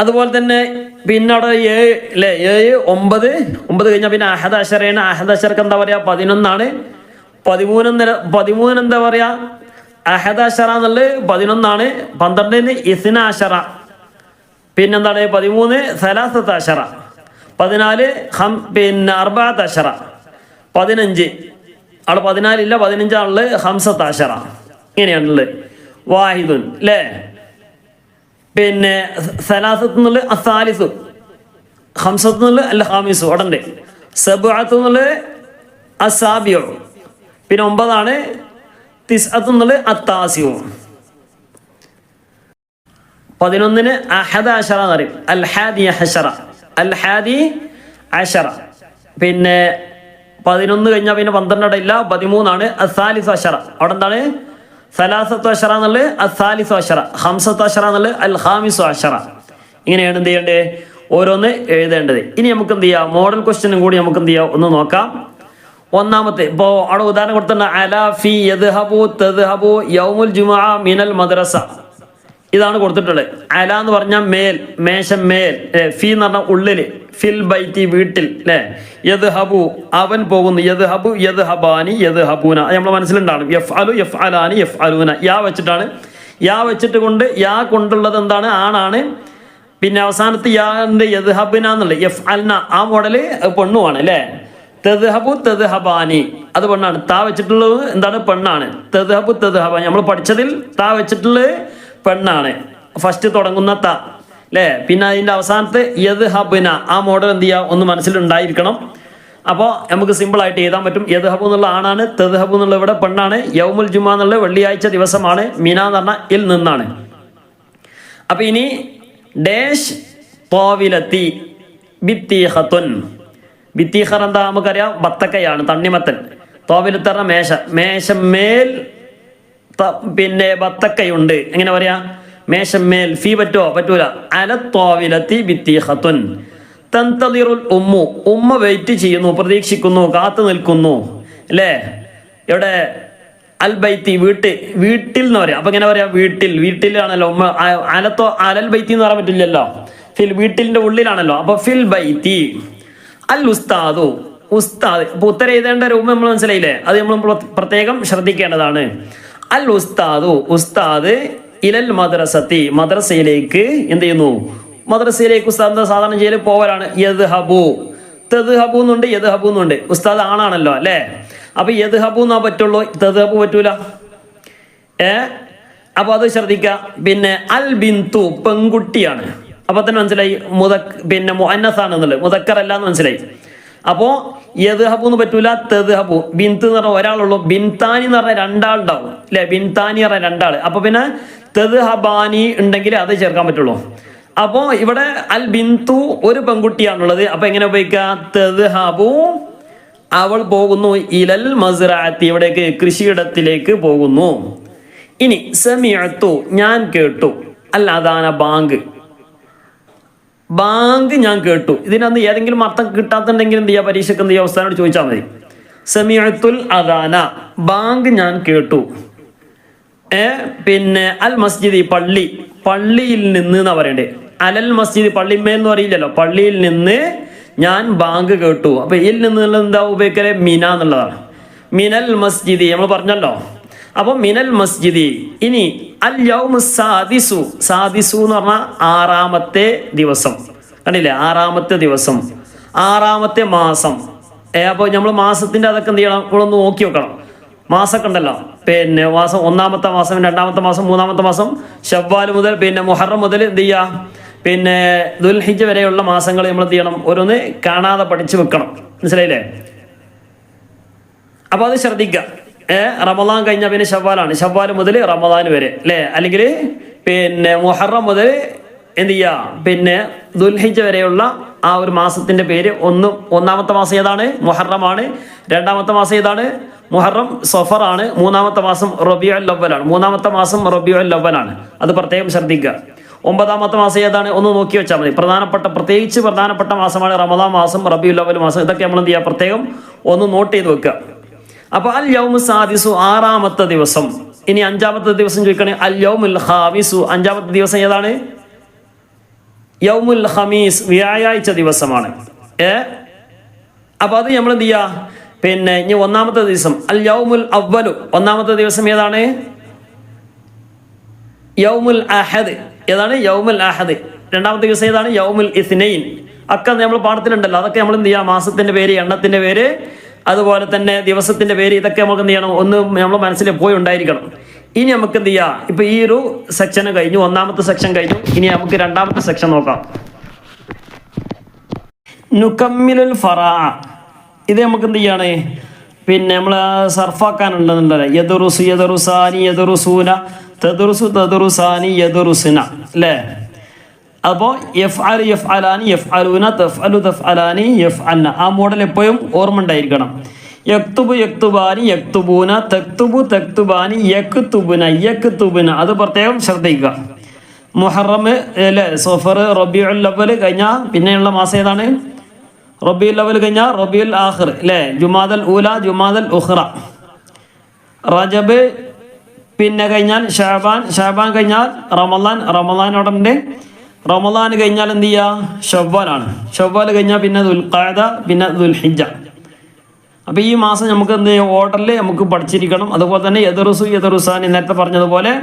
Speaker 1: അതുപോലെ തന്നെ പിന്നെ അവിടെ 7 അല്ലേ, 7 9 കഴിഞ്ഞാൽ പിന്നെ അഹദ അശറയാണ്. അഹദ അശർക്ക് എന്താ പറയാ? 11. 13 എന്താ പറയാ? അഹദ അശറ എന്നുള്ളത് 11. 12-ന് ഇസ്ന അശറ. പിന്നെന്താണ്? 13 സലാസത്ത് അശറ. 14 പിന്നെ അർബഅത്ത് അശറ. 15 അവിടെ 14 ഇല്ല, 15 ഹംസത്ത് അശറ. ഇങ്ങനെയാണുള്ളത്. വാഹിദുൻ അല്ലേ. പിന്നെ സലാസത്ത് എന്നുള്ളത് അസാലിസു, ഹംസത്ത് എന്നുള്ളത് അൽ ഹാമിസു അവിടെ ഉണ്ട്. സബഅത്ത് എന്നുള്ളത് അസാബിഉ. പിന്നെ 9 തിസ്അത്ത് എന്നുള്ളത് അത്താസിഉ. 11-ന് അഹദ അശറ എന്ന് പറയും, അൽ ഹാദി അശറ, അൽ ഹാദി അശറ. പിന്നെ 11 കഴിഞ്ഞാൽ പിന്നെ 12 അവിടെ ഇല്ല, 13 അസാലിസു അശറ. അവിടെ എന്താണ്? സലാസത്തു അശറ എന്നുള്ളത് അസാലിസു അശറ, ഹംസത്തു അശറ എന്നുള്ളത് അൽ ഖാമിസു അശറ. ഇങ്ങനെയാണ് എന്ത് ചെയ്യേണ്ടത്? ഓരോന്ന് എഴുതേണ്ടത്. ഇനി നമുക്ക് എന്ത് ചെയ്യാം? മോഡൽ ക്വസ്റ്റ്യനും കൂടി നമുക്ക് എന്ത് ചെയ്യാം? ഒന്ന് നോക്കാം. ഒന്നാമത്തെ ഇപ്പോ അവിടെ ഉദാഹരണം കൊടുത്ത അലാ ഫി യദ്ഹബു തദ്ഹബു യൗമുൽ ജുമുഅ മിനൽ മദ്രസ, ഇതാണ് കൊടുത്തിട്ടുള്ളത്. അല എന്ന് പറഞ്ഞാൽ മേൽ, മേശം മേൽ. ഫി എന്ന് പറഞ്ഞാൽ ഉള്ളില്, ഫിൽ ബൈത്തി വീട്ടിൽ അല്ലെ. യദ്ഹബു അവൻ പോകുന്നു, യദ്ഹബു യദ്ഹബാനി യദ്ഹബൂന. നമ്മൾ മനസ്സിലുണ്ടാകും. യഫ്അലു യഫ്അലാനി യഫ്അലൂന. യാ വെച്ചിട്ടാണ്, യാ വെച്ചിട്ട് കൊണ്ട്, യാ കൊണ്ടുള്ളത് എന്താണ്? ആണാണ്. പിന്നെ അവസാനത്ത് യാന്റെ യദ്ഹബിന എന്നുള്ളത് യഫ്അൽന, ആ മോഡല് പെണ്ണുമാണ് അല്ലെ. തദ്ഹബു തദ്ഹബാനി അത് പെണ്ണാണ്. താ വെച്ചിട്ടുള്ളത് എന്താണ്? പെണ്ണാണ്. തദ്ഹബു തദ്ഹബാനി നമ്മൾ പഠിച്ചതിൽ താ വെച്ചിട്ടുള്ളത് പെണ്ണാണ്. ഫസ്റ്റ് തുടങ്ങുന്ന ത അല്ലേ. പിന്നെ അതിന്റെ അവസാനത്തെ യദ്ഹബിന, ആ മോഡൽ എന്ത് ചെയ്യുക? ഒന്ന് മനസ്സിലുണ്ടായിരിക്കണം. അപ്പോൾ നമുക്ക് സിമ്പിൾ ആയിട്ട് എഴുതാൻ പറ്റും. യദ്ഹബു എന്നുള്ള ആണാണ്, തദ്ഹബു എന്നുള്ള ഇവിടെ പെണ്ണാണ്. യൗമുൽ ജുമുഅ എന്നുള്ള വെള്ളിയാഴ്ച ദിവസമാണ്. മിന എന്ന് പറഞ്ഞാൽ ഇൽ നിന്നാണ്. അപ്പൊ ഇനി ഡാഷ് തോവിലത്തി ബിത്തീഹത്തുൻ. ബിത്തീഹർ എന്താ നമുക്കറിയാം? ബത്തക്കയാണ്, തണ്ണിമത്തൻ. തോവിലത്ത് പറഞ്ഞ മേശ, മേശമേൽ പിന്നെ ബത്തക്കയുണ്ട്. എങ്ങനെ പറയാ? മേശമേൽ. ഫീ പറ്റോ? പറ്റൂല. അല തോവിലത്തി ബിത്തീഹത്തുൻ. തന്തളിറുൽ ഉമ്മു, ഉമ്മ വെയിറ്റ് ചെയ്യുന്നു, പ്രതീക്ഷിക്കുന്നു, കാത്തു നിൽക്കുന്നു അല്ലേ. ഇവിടെ അൽ ബൈത്തി വീട്ടിൽ എന്ന് പറയാം. അപ്പൊ എങ്ങനെ പറയാ? വീട്ടിലാണല്ലോ ഉമ്മ. അലൽ ബൈത്തി എന്ന് പറയാൻ പറ്റില്ലല്ലോ. ഫിൽ വീട്ടിലിന്റെ ഉള്ളിലാണല്ലോ. അപ്പൊ ഫിൽ ബൈത്തി. അൽ ഉസ്താദു, ഉസ്താദ്. അപ്പൊ ഉത്തരം എഴുതേണ്ട രൂപം നമ്മൾ മനസ്സിലായില്ലേ? അത് നമ്മൾ പ്രത്യേകം ശ്രദ്ധിക്കേണ്ടതാണ്. അൽ ഉസ്താദു, ഉസ്താദ് ഇലൽ മദ്രസത്തി, മദ്രസയിലേക്ക് എന്ത് ചെയ്യുന്നു? മദ്രസയിലേക്ക് ഉസ്താദ് സാധാരണ ചെയ്യൽ പോവലാണ്. യദ്ഹബു, തദ്ഹബു എന്നുണ്ട്, യദ്ഹബു എന്നുണ്ട്. ഉസ്താദ് ആണാണല്ലോ അല്ലേ? അപ്പൊ യദ്ഹബു എന്നാ പറ്റുള്ളൂ, തദ്ഹബു പറ്റൂല. അപ്പൊ അത് ശ്രദ്ധിക്കുക. പിന്നെ അൽ ബിന്തു, പെൺകുട്ടിയാണ്. അപ്പൊ തന്നെ മനസ്സിലായി പിന്നെ മുഅന്നസാണ് എന്നുള്ളത്, മുദക്കറല്ല എന്ന് മനസ്സിലായി. അപ്പോ യദ്ഹബു എന്ന് പറ്റൂല, തദ്ഹബു. ബിന്ത് എന്ന് പറഞ്ഞ ഒരാളുള്ളൂ, ബിൻതാനി എന്ന് പറഞ്ഞ രണ്ടാളുണ്ടാവും അല്ലെ? ബിൻതാനി പറഞ്ഞ രണ്ടാള്. അപ്പൊ പിന്നെ തദ്ഹബാനി ഉണ്ടെങ്കിൽ അത് ചേർക്കാൻ പറ്റുള്ളൂ. അപ്പോ ഇവിടെ അൽ ബിന്തു ഒരു പെൺകുട്ടിയാണുള്ളത്. അപ്പൊ എങ്ങനെ ഉപയോഗിക്കുക? തദ്ഹബു, അവൾ പോകുന്നു. ഇലൽ മസ്റഅത്തി, ഇവിടേക്ക് കൃഷിയിടത്തിലേക്ക് പോകുന്നു. ഇനി സമിഅതു, ഞാൻ കേട്ടു. അൽ അദാന, ബാങ്ക്. ബാങ്ക് ഞാൻ കേട്ടു. ഇതിനകത്ത് ഏതെങ്കിലും അർത്ഥം കിട്ടാത്തുണ്ടെങ്കിൽ എന്ത് ചെയ്യുക? പരീക്ഷയ്ക്ക് എന്ത് ചെയ്യുക? അവസ്ഥാനോട് ചോദിച്ചാൽ മതി. സമിഅത്തുൽ അദാന, ബാങ്ക് ഞാൻ കേട്ടു. പിന്നെ അൽ മസ്ജിദി, പള്ളി. പള്ളിയിൽ നിന്ന് എന്നാ പറയണ്ടേ? അലൽ മസ്ജിദ്, പള്ളിമേൽ എന്ന് പറയില്ലല്ലോ. പള്ളിയിൽ നിന്ന് ഞാൻ ബാങ്ക് കേട്ടു. അപ്പൊ ഇതിൽ നിന്നുള്ള എന്താ ഉപയോഗിക്കല്? മിന എന്നുള്ളതാണ്. മിനൽ മസ്ജിദി നമ്മൾ പറഞ്ഞല്ലോ. അപ്പൊ മിനൽ മസ്ജിദി. ഇനി അൽ യൗമു സാദിസു, സാദിസു എന്ന് പറഞ്ഞാൽ ആറാമത്തെ ദിവസം. കണ്ടില്ലേ? ആറാമത്തെ ദിവസം, ആറാമത്തെ മാസം. അപ്പൊ നമ്മൾ മാസത്തിന്റെ അതൊക്കെ എന്ത് ചെയ്യണം? നമ്മളൊന്ന് നോക്കി വെക്കണം. മാസമൊക്കെ ഉണ്ടല്ലോ. പിന്നെ മാസം, ഒന്നാമത്തെ മാസം, രണ്ടാമത്തെ മാസം, മൂന്നാമത്തെ മാസം, ശവ്വാൽ മുതൽ പിന്നെ മുഹറം മുതൽ എന്ത് ചെയ്യുക? പിന്നെ ദുൽഹിജ്ജ വരെയുള്ള മാസങ്ങൾ നമ്മൾ എന്ത് ചെയ്യണം? ഓരോന്ന് കാണാതെ പഠിച്ചു വെക്കണം. മനസ്സിലായില്ലേ? അപ്പൊ അത് ശ്രദ്ധിക്കുക. റമദാൻ കഴിഞ്ഞാൽ പിന്നെ ശവ്വാലാണ്. ശവ്വാൽ മുതൽ റമദാൻ വരെ അല്ലേ? അല്ലെങ്കിൽ പിന്നെ മുഹറം മുതൽ എന്ത് ചെയ്യുക? പിന്നെ ദുൽഹിജ്ജ വരെയുള്ള ആ ഒരു മാസത്തിന്റെ പേര് ഒന്നാമത്തെ മാസം ഏതാണ്? മുഹറമാണ്. രണ്ടാമത്തെ മാസം ഏതാണ്? മുഹറം സഫർ ആണ്. മൂന്നാമത്തെ മാസം റബീഉൽ അവ്വലാണ്. മൂന്നാമത്തെ മാസം റബീഉൽ അവ്വലാണ്. അത് പ്രത്യേകം ശ്രദ്ധിക്കുക. ഒമ്പതാമത്തെ മാസം ഏതാണ്? ഒന്ന് നോക്കി വെച്ചാൽ മതി. പ്രത്യേകിച്ച് പ്രധാനപ്പെട്ട മാസമാണ് റമദാൻ മാസം, റബീഉൽ അവ്വൽ മാസം. ഇതൊക്കെ നമ്മൾ എന്ത് ചെയ്യുക? പ്രത്യേകം ഒന്ന് നോട്ട് ചെയ്ത് വെക്കുക. അപ്പൊ അൽ യൗമു സാദിസു, ആറാമത്തെ ദിവസം. ഇനി അഞ്ചാമത്തെ ദിവസം ചോദിക്കണേ, അൽ യൗമുൽ ഖാമിസു, അഞ്ചാമത്തെ ദിവസം ഏതാണ്? യൗമുൽ ഖമീസ്, വ്യാഴാഴ്ച ദിവസമാണ്. അപ്പൊ അത് നമ്മൾ എന്ത് ചെയ്യാ? പിന്നെ ഇനി ഒന്നാമത്തെ ദിവസം അൽ യൗമുൽ അവ്വലു, ഒന്നാമത്തെ ദിവസം ഏതാണ്? യൗമുൽ അഹദ്, ഏതാണ്? യൗമുൽ അഹദ്. രണ്ടാമത്തെ ദിവസം ഏതാണ്? യൗമുൽ ഇസ്നൈൻ. ഒക്കെ നമ്മൾ പാഠത്തിലുണ്ടല്ലോ. അതൊക്കെ നമ്മൾ എന്ത് ചെയ്യുക? മാസത്തിന്റെ പേര്, എണ്ണത്തിന്റെ പേര്, അതുപോലെ തന്നെ ദിവസത്തിന്റെ പേര്, ഇതൊക്കെ നമുക്ക് എന്ത് ചെയ്യണം? ഒന്ന് നമ്മൾ മനസ്സിൽ പോയി ഉണ്ടായിരിക്കണം. ഇനി നമുക്ക് എന്ത് ചെയ്യാം? ഇപ്പൊ ഈ ഒരു സെക്ഷന് കഴിഞ്ഞു, ഒന്നാമത്തെ സെക്ഷൻ കഴിഞ്ഞു. ഇനി നമുക്ക് രണ്ടാമത്തെ സെക്ഷൻ നോക്കാം. നുകമ്മിലുൽ ഫറാ. ഇത് നമുക്ക് എന്ത് ചെയ്യാണ്? പിന്നെ നമ്മൾ സർഫാക്കാനുണ്ടെന്നുണ്ടല്ലേ? യദുറുസു, യദുറുസാനി, യദുറുസൂന, തദുറുസു, തദുറുസാനി, യദുറുസുന അല്ലേ? അപ്പോൾ യഫ്അലു, യഫ്അലാനി, യഫ്അലൂന, തഫ്അലു, തഫ്അലാനി, യഫ്അൽന. ആ മോഡൽ എപ്പോഴും ഓർമ്മ ഉണ്ടായിരിക്കണം. യക്തുബു, യക്തുബാനി, യക്തുബൂന, തക്തുബു, തക്തുബാനി, യക്തുബുന, യക്തുബുന. അത് പ്രത്യേകം ശ്രദ്ധിക്കുക. മുഹറം അല്ലേ? സഫർ, റബീഉൽ അവ്വൽ കഴിഞ്ഞാൽ പിന്നെയുള്ള മാസം ഏതാണ്? റബീഉൽ അവ്വൽ കഴിഞ്ഞാൽ റബീഉൽ ആഖിർ അല്ലേ? ജുമാദൽ ഊല, ജുമാദൽ ഉഖ്റ. റജബ് പിന്നെ കഴിഞ്ഞാൽ ഷഅബാൻ, ഷഅബാൻ കഴിഞ്ഞാൽ റമളാൻ, റമളാനോടെ റമളാൻ കഴിഞ്ഞാൽ എന്ത് ചെയ്യുക? ഷവ്വാലാണ്. ഷവ്വാൽ കഴിഞ്ഞാൽ പിന്നെ ദുൽഖഅദ, പിന്നെ ദുൽഹിജ്ജ. അപ്പൊ ഈ മാസം നമുക്ക് എന്ത് ചെയ്യും? ഓർഡറിൽ നമുക്ക് പഠിച്ചിരിക്കണം. അതുപോലെ തന്നെ യദറുസു, യദറുസാനി നേരത്തെ പറഞ്ഞതുപോലെ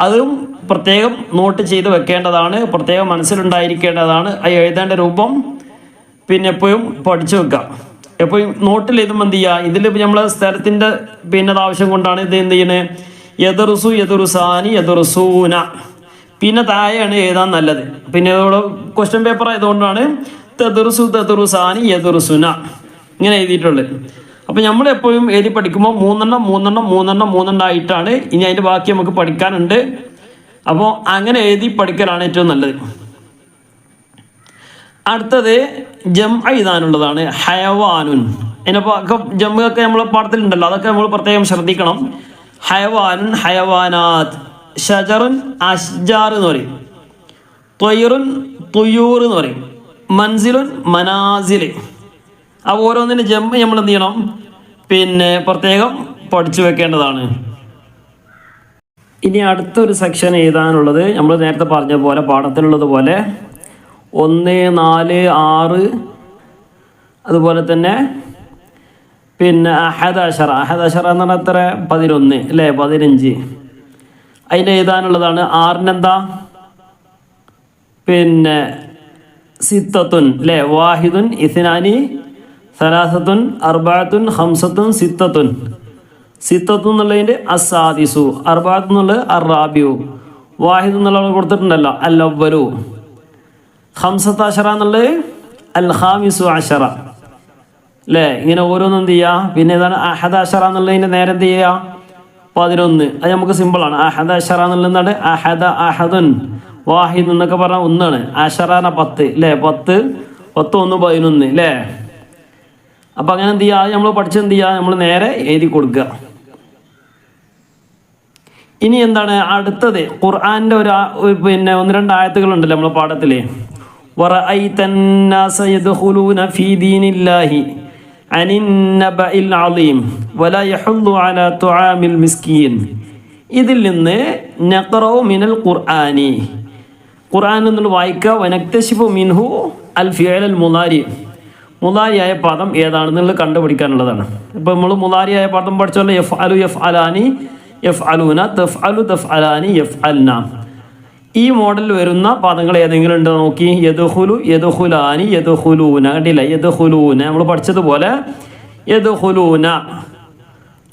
Speaker 1: അതും പ്രത്യേകം നോട്ട് ചെയ്ത് വെക്കേണ്ടതാണ്, പ്രത്യേകം മനസ്സിലുണ്ടായിരിക്കേണ്ടതാണ്. അത് എഴുതേണ്ട രൂപം പിന്നെ എപ്പോഴും പഠിച്ചു വെക്കുക. എപ്പോഴും നോട്ടിൽ എഴുതുമ്പോൾ എന്ത് ചെയ്യുക? ഇതിൽ നമ്മളെ സ്ഥലത്തിന്റെ പിന്നെ ആവശ്യം കൊണ്ടാണ് ഇത് എന്ത് ചെയ്യുന്നത്? യദറുസു, യദറുസാനി, യദറുസൂന. പിന്നെ താഴെയാണ് എഴുതാൻ നല്ലത്. പിന്നെ ക്വസ്റ്റ്യൻ പേപ്പർ ആയതുകൊണ്ടാണ് തദറുസു, തദറുസാനി, യദറുസുന ഇങ്ങനെ എഴുതിയിട്ടുള്ളത്. അപ്പൊ നമ്മൾ എപ്പോഴും എഴുതി പഠിക്കുമ്പോൾ മൂന്നെണ്ണം ആയിട്ടാണ്. ഇനി അതിന്റെ ബാക്കി നമുക്ക് പഠിക്കാനുണ്ട്. അപ്പോൾ അങ്ങനെ എഴുതി പഠിക്കലാണ് ഏറ്റവും നല്ലത്. അടുത്തത് ജംഅ എഴുതാനുള്ളതാണ്. ഹയവാനുൻ. അതിനൊക്കെ ജംഅൊക്കെ നമ്മളെ പാഠത്തിലുണ്ടല്ലോ, അതൊക്കെ നമ്മൾ പ്രത്യേകം ശ്രദ്ധിക്കണം. ഹയവാനുൻ, ഹയവാനാത്ത്. ഷജറുൻ, അഷ്ജാർ എന്ന് പറയും. ത്വയ്റുൻ, തുയൂർ എന്ന് പറയും. മൻസിലുൻ, മനാസിൽ. ആ ഓരോന്നിനും ജംഅ നമ്മൾ എന്ത് ചെയ്യണം? പിന്നെ പ്രത്യേകം പഠിച്ചു വെക്കേണ്ടതാണ്. ഇനി അടുത്തൊരു സെക്ഷൻ എഴുതാനുള്ളത് നമ്മൾ നേരത്തെ പറഞ്ഞ പോലെ പാഠത്തിലുള്ളത് പോലെ 1, 4, 6 അതുപോലെ തന്നെ പിന്നെ അഹദാശറ എന്ന് പറഞ്ഞാൽ എത്ര 11 അല്ലേ 15. അതിൻ്റെ എഴുതാനുള്ളതാണ് 6 പിന്നെ സിത്തത്തുൻ അല്ലേ വാഹിദുൻ ഇസ്നാനി സലാസത്തുൻ അർബഅത്തുൻ ഖംസത്തുൻ സിത്തത്തുൻ. സിത്തത്തുൻ എന്നുള്ളതിൻ്റെ അസാദിസു, അർബഅത്ത് എന്നുള്ളത് അറാബിയു, വാഹിദ് എന്നുള്ളത് കൊടുത്തിട്ടുണ്ടല്ലോ അൽ അവ്വലു, ഖംസത്താശറ എന്നുള്ളത് അൽ ഖാമിസു അശറ അല്ലേ. ഇങ്ങനെ ഓരോന്നും എന്ത് ചെയ്യുക. പിന്നെ ഏതാണ് അഹദാശറ എന്നുള്ളതിൻ്റെ നേരെ എന്ത് ചെയ്യുക 11. അത് നമുക്ക് സിമ്പിളാണ്. അഹദാശറ എന്നുള്ളതാണ് അഹദ അഹദുൻ വാഹിദ് എന്നൊക്കെ പറഞ്ഞാൽ 1 അശറാന 10 അല്ലേ 10 10 1 11 അല്ലേ. അപ്പം അങ്ങനെ എന്ത് ചെയ്യുക നമ്മൾ പഠിച്ചെന്ത് ചെയ്യുക നമ്മൾ നേരെ എഴുതി കൊടുക്കുക. ഇനി എന്താണ് അടുത്തത് ഖുർആൻ്റെ പിന്നെ 1-2 ആയത്തുകളുണ്ടല്ലോ നമ്മളെ പാഠത്തിൽ. വറഅയ്തൻ നാസ യദ്ഖുലൂന ഫീ ദീനില്ലാഹി അനിൻ നബഇൽ അളീം വലാ യഹുല്ലു അലാ തുആമിൽ മിസ്കീൻ. ഇതിൽ നിന്ന് നഖറഉ മിനൽ ഖുർആനി, ഖുർആൻ എന്നുള്ള വായിക്കുക. വനക്തശിഫു മിൻഹു അൽ ഫിഅൽ അൽ മുളാരി, മുളാരിയായ പദം ഏതാണെന്നുള്ളത് കണ്ടുപിടിക്കാനുള്ളതാണ്. ഇപ്പോൾ നമ്മൾ മുളാരിയായ പദം പഠിച്ചല്ലോ യഫ്അലു യഫ്അലാനി യഫ്അലൂന തഫ്അലു തഫ്അലാനി യഫ്അൽന. ഈ മോഡലിൽ വരുന്ന പദങ്ങൾ ഏതെങ്കിലും ഉണ്ടോ നോക്കി. യദ്ഖുലു യദ്ഖുലാനി യദ്ഖുലൂന, കണ്ടില്ല യദ്ഖുലൂന നമ്മൾ പഠിച്ചതുപോലെ യദ്ഖുലൂന.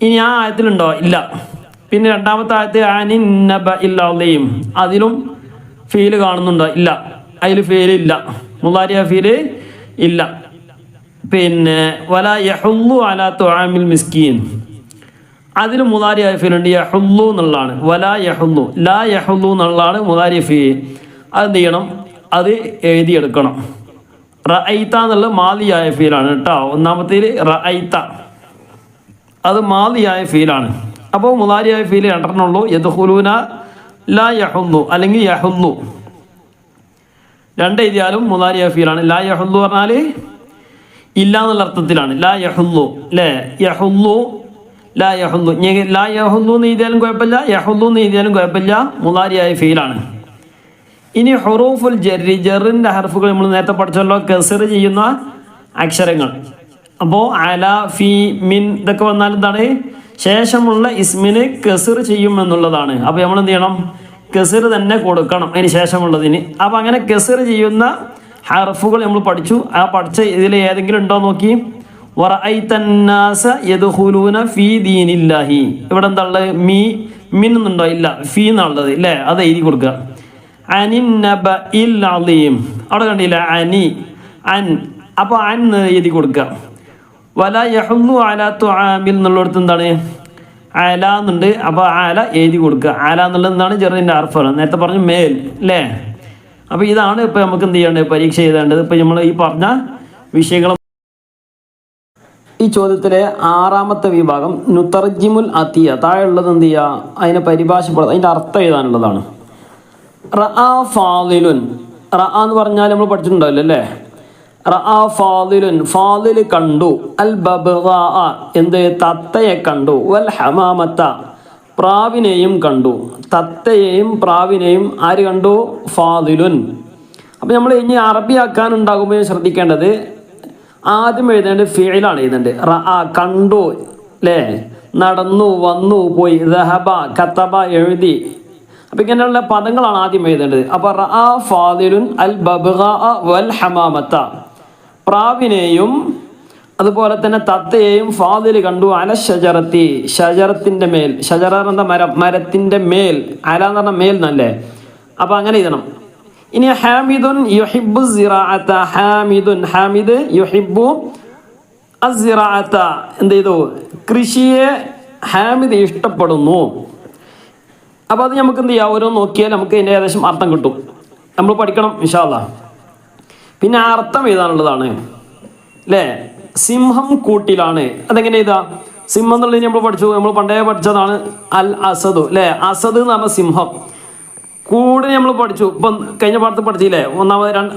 Speaker 1: ഇനി ആ ആയത്തിലുണ്ടോ? ഇല്ല. പിന്നെ രണ്ടാമത്തെ ആയത്ത് അനിൻ നബഇൽ അളീം, അതിലും ഫീല് കാണുന്നുണ്ടോ? ഇല്ല, അതിൽ ഫീല് ഇല്ല, മുളാരിയ ഫീല് ഇല്ല. പിന്നെ വലാ യഹുല്ലു അലാ തുആമിൽ മിസ്കീൻ, അതിൽ മുളാരിയായ ഫീലുണ്ട് യഹുല്ലു എന്നുള്ളതാണ്. വലാ യഹുല്ലു ലാ യഹുല്ലു എന്നുള്ളതാണ് മുളാരി ഫീ. അതെന്ത് ചെയ്യണം? അത് എഴുതിയെടുക്കണം. റഅയ്ത എന്നുള്ള മാലിയായ ഫീലാണ് കേട്ടോ. ഒന്നാമത്തേൽ റഅയ്ത അത് മാലിയായ ഫീലാണ്. അപ്പോൾ മുളാരിയായ ഫീല് 2 ഉള്ളൂ. യദ്ഖുലൂന ലാ യഹുല്ലു അല്ലെങ്കിൽ യഹുല്ലു 2 എഴുതിയാലും മുളാരിയായ ഫീലാണ്. ലാ യഹുല്ലു പറഞ്ഞാൽ ഇല്ല എന്നുള്ള അർത്ഥത്തിലാണ്. ലാ യഹുല്ലു അല്ലേ യഹുല്ലു ലാ യഹുല്ലു. ലാ യഹുല്ലു എന്ന് എഴുതിയാലും കുഴപ്പമില്ല, യഹുല്ലു എന്ന് എഴുതിയാലും കുഴപ്പമില്ല, മുളാരിയായ ഫീലാണ്. ഇനി ഹുറൂഫുൽ ജർരി, ജറിൻ്റെ ഹർഫുകൾ നമ്മൾ നേരത്തെ പഠിച്ചല്ലോ കസർ ചെയ്യുന്ന അക്ഷരങ്ങൾ. അപ്പോൾ അല ഫി മിൻ ഇതൊക്കെ വന്നാൽ എന്താണ് ശേഷമുള്ള ഇസ്മിന് കസർ ചെയ്യും എന്നുള്ളതാണ്. അപ്പോൾ നമ്മൾ എന്ത് ചെയ്യണം? കസർ തന്നെ കൊടുക്കണം അതിന് ശേഷമുള്ളതിന്. അപ്പോൾ അങ്ങനെ കസർ ചെയ്യുന്ന ഹർഫുകൾ നമ്മൾ പഠിച്ചു. ആ പഠിച്ച ഇതിൽ ഏതെങ്കിലും ഉണ്ടോ നോക്കി. വറഅയ്തൻ നാസ യദ്ഖുലൂന ഫീ ദീനില്ലാഹി, ഇവിടെ എന്താ ഉള്ളത്? മിൻ എന്നുണ്ടോ? ഇല്ല, ഫീ എന്നുള്ളത് അല്ലേ. അത് എഴുതി കൊടുക്കുക. അനിൻ നബഇൽ അളീം, അവിടെ കണ്ടില്ല അനി അൻ, അപ്പോൾ അൻ എഴുതി കൊടുക്കുക. വലാ യഹുല്ലു അലാ തുആമിൽ എന്നുള്ളിടത്ത് എന്താണ് അല എന്നുണ്ട്. അപ്പോൾ അല എഴുതി കൊടുക്കുക. അല എന്നുള്ളത് എന്താണ്? ജറിൻ്റെ ഹർഫാണ്. നേരത്തെ പറഞ്ഞു മേൽ അല്ലേ. അപ്പോൾ ഇതാണ് ഇപ്പോൾ നമുക്ക് എന്ത് ചെയ്യേണ്ടത്? പരീക്ഷ എഴുതേണ്ടത്. ഇപ്പോൾ നമ്മൾ ഈ പറഞ്ഞ വിഷയങ്ങൾ. ഈ ചോദ്യത്തിലെ 6ാമത്തെ വിഭാഗം നുതർജിമുൽ അതിയ, താഴെയുള്ളത് എന്ത് ചെയ്യുക? അതിനെ പരിഭാഷപ്പെടുക, അതിൻ്റെ അർത്ഥം എഴുതാനുള്ളതാണ്. റഅ ഫാദിലുൻ, റഅ എന്ന് പറഞ്ഞാൽ നമ്മൾ പഠിച്ചിട്ടുണ്ടാവില്ല അല്ലേ. റഅ ഫാദിലുൻ, ഫാദിൽ കണ്ടു. അൽ ബബ്ഗാ, എന്ത്? തത്തയെ കണ്ടു. വൽ ഹമാമത്ത, പ്രാവിനെയും കണ്ടു. തത്തയെയും പ്രാവിനെയും ആര് കണ്ടു? ഫാദിലുൻ. അപ്പം നമ്മൾ ഇനി അറബിയാക്കാനുണ്ടാകുമ്പോൾ ശ്രദ്ധിക്കേണ്ടത് ആദ്യം എഴുതേണ്ടത് ഫിഇലാണ് എഴുതേണ്ടത്. റഅ കണ്ടു അല്ലേ, നടന്നു, വന്നു, പോയി. ദഹബ കതബ എഴുതി. അപ്പം ഇങ്ങനെയുള്ള പദങ്ങളാണ് ആദ്യം എഴുതേണ്ടത്. അപ്പോൾ റഅ ഫാദിലുൻ അൽ ബബ്ഗാ വൽ ഹമാമത്ത, പ്രാവിനെയും അതുപോലെ തന്നെ തത്തയെയും ഫാദിൽ കണ്ടു. അല ഷജറത്തി, ഷജറത്തിൻ്റെ മേൽ. ഷജറ എന്ന മരം, മരത്തിൻ്റെ മേൽ. അല എന്ന് പറഞ്ഞാൽ മേൽ എന്നല്ലേ. അപ്പം അങ്ങനെ എഴുതണം. ഇനി ഹാമിദുൻ യുഹിബ്ബു സിറാഅത, ഹാമിദുൻ ഹാമിദ് യുഹിബ്ബു അസ്സിറാഅത, എന്ത് ചെയ്തു? കൃഷിയെ ഹാമിദ് ഇഷ്ടപ്പെടുന്നു. അപ്പോൾ അത് നമുക്ക് എന്ത് ചെയ്യാം? ഓരോ നോക്കിയാൽ നമുക്ക് അതിൻ്റെ ഏകദേശം അർത്ഥം കിട്ടും. നമ്മൾ പഠിക്കണം ഇൻഷാ അല്ലാഹ്. പിന്നെ അർത്ഥം എഴുതാനുള്ളതാണ് അല്ലേ. സിംഹം കൂട്ടിലാണ്. അതെങ്ങനെ എഴുതാ? സിംഹം എന്നുള്ളത് നമ്മൾ പഠിച്ചു, നമ്മൾ പണ്ടേ പഠിച്ചതാണ്. അൽ അസദു അല്ലേ. അസദ് എന്ന് പറഞ്ഞ സിംഹം. കൂട് നമ്മൾ പഠിച്ചു, ഇപ്പം കഴിഞ്ഞ പാഠത്തിൽ പഠിച്ചില്ലേ,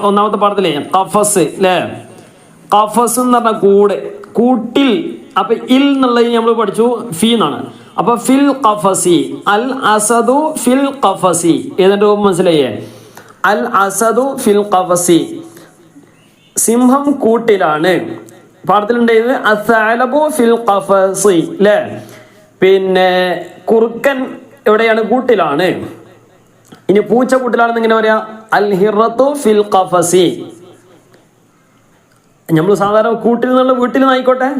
Speaker 1: ഒന്നാമത്തെ പാഠത്തിലേ ഖഫസ് അല്ലേ. ഖഫസ് എന്ന് പറഞ്ഞ കൂട്, കൂട്ടിൽ. അപ്പൊ ഇൽ എന്നുള്ളത് നമ്മൾ പഠിച്ചു ഫീ എന്നാണ്. അപ്പൊ ഫിൽ ഖഫസി, അൽ അസദു ഫിൽ ഖഫസി. ഏതിന്റെ രൂപം മനസ്സിലായേ? അൽ അസദു ഫിൽ ഖഫസി, സിംഹം കൂട്ടിലാണ്. പാഠത്തിലുണ്ടായത് അസ്സഅലബു ഫിൽ ഖഫസി അല്ലേ. പിന്നെ കുറുക്കൻ എവിടെയാണ്? കൂട്ടിലാണ്. ഇനി പൂച്ച കൂട്ടിലാണെന്ന് എങ്ങനെ പറയാ? അൽ ഹിറത്തു ഫിൽ ഖഫസി. നമ്മൾ സാധാരണ കൂട്ടിൽ നിന്നുള്ള വീട്ടിൽ ആയിക്കോട്ടെ.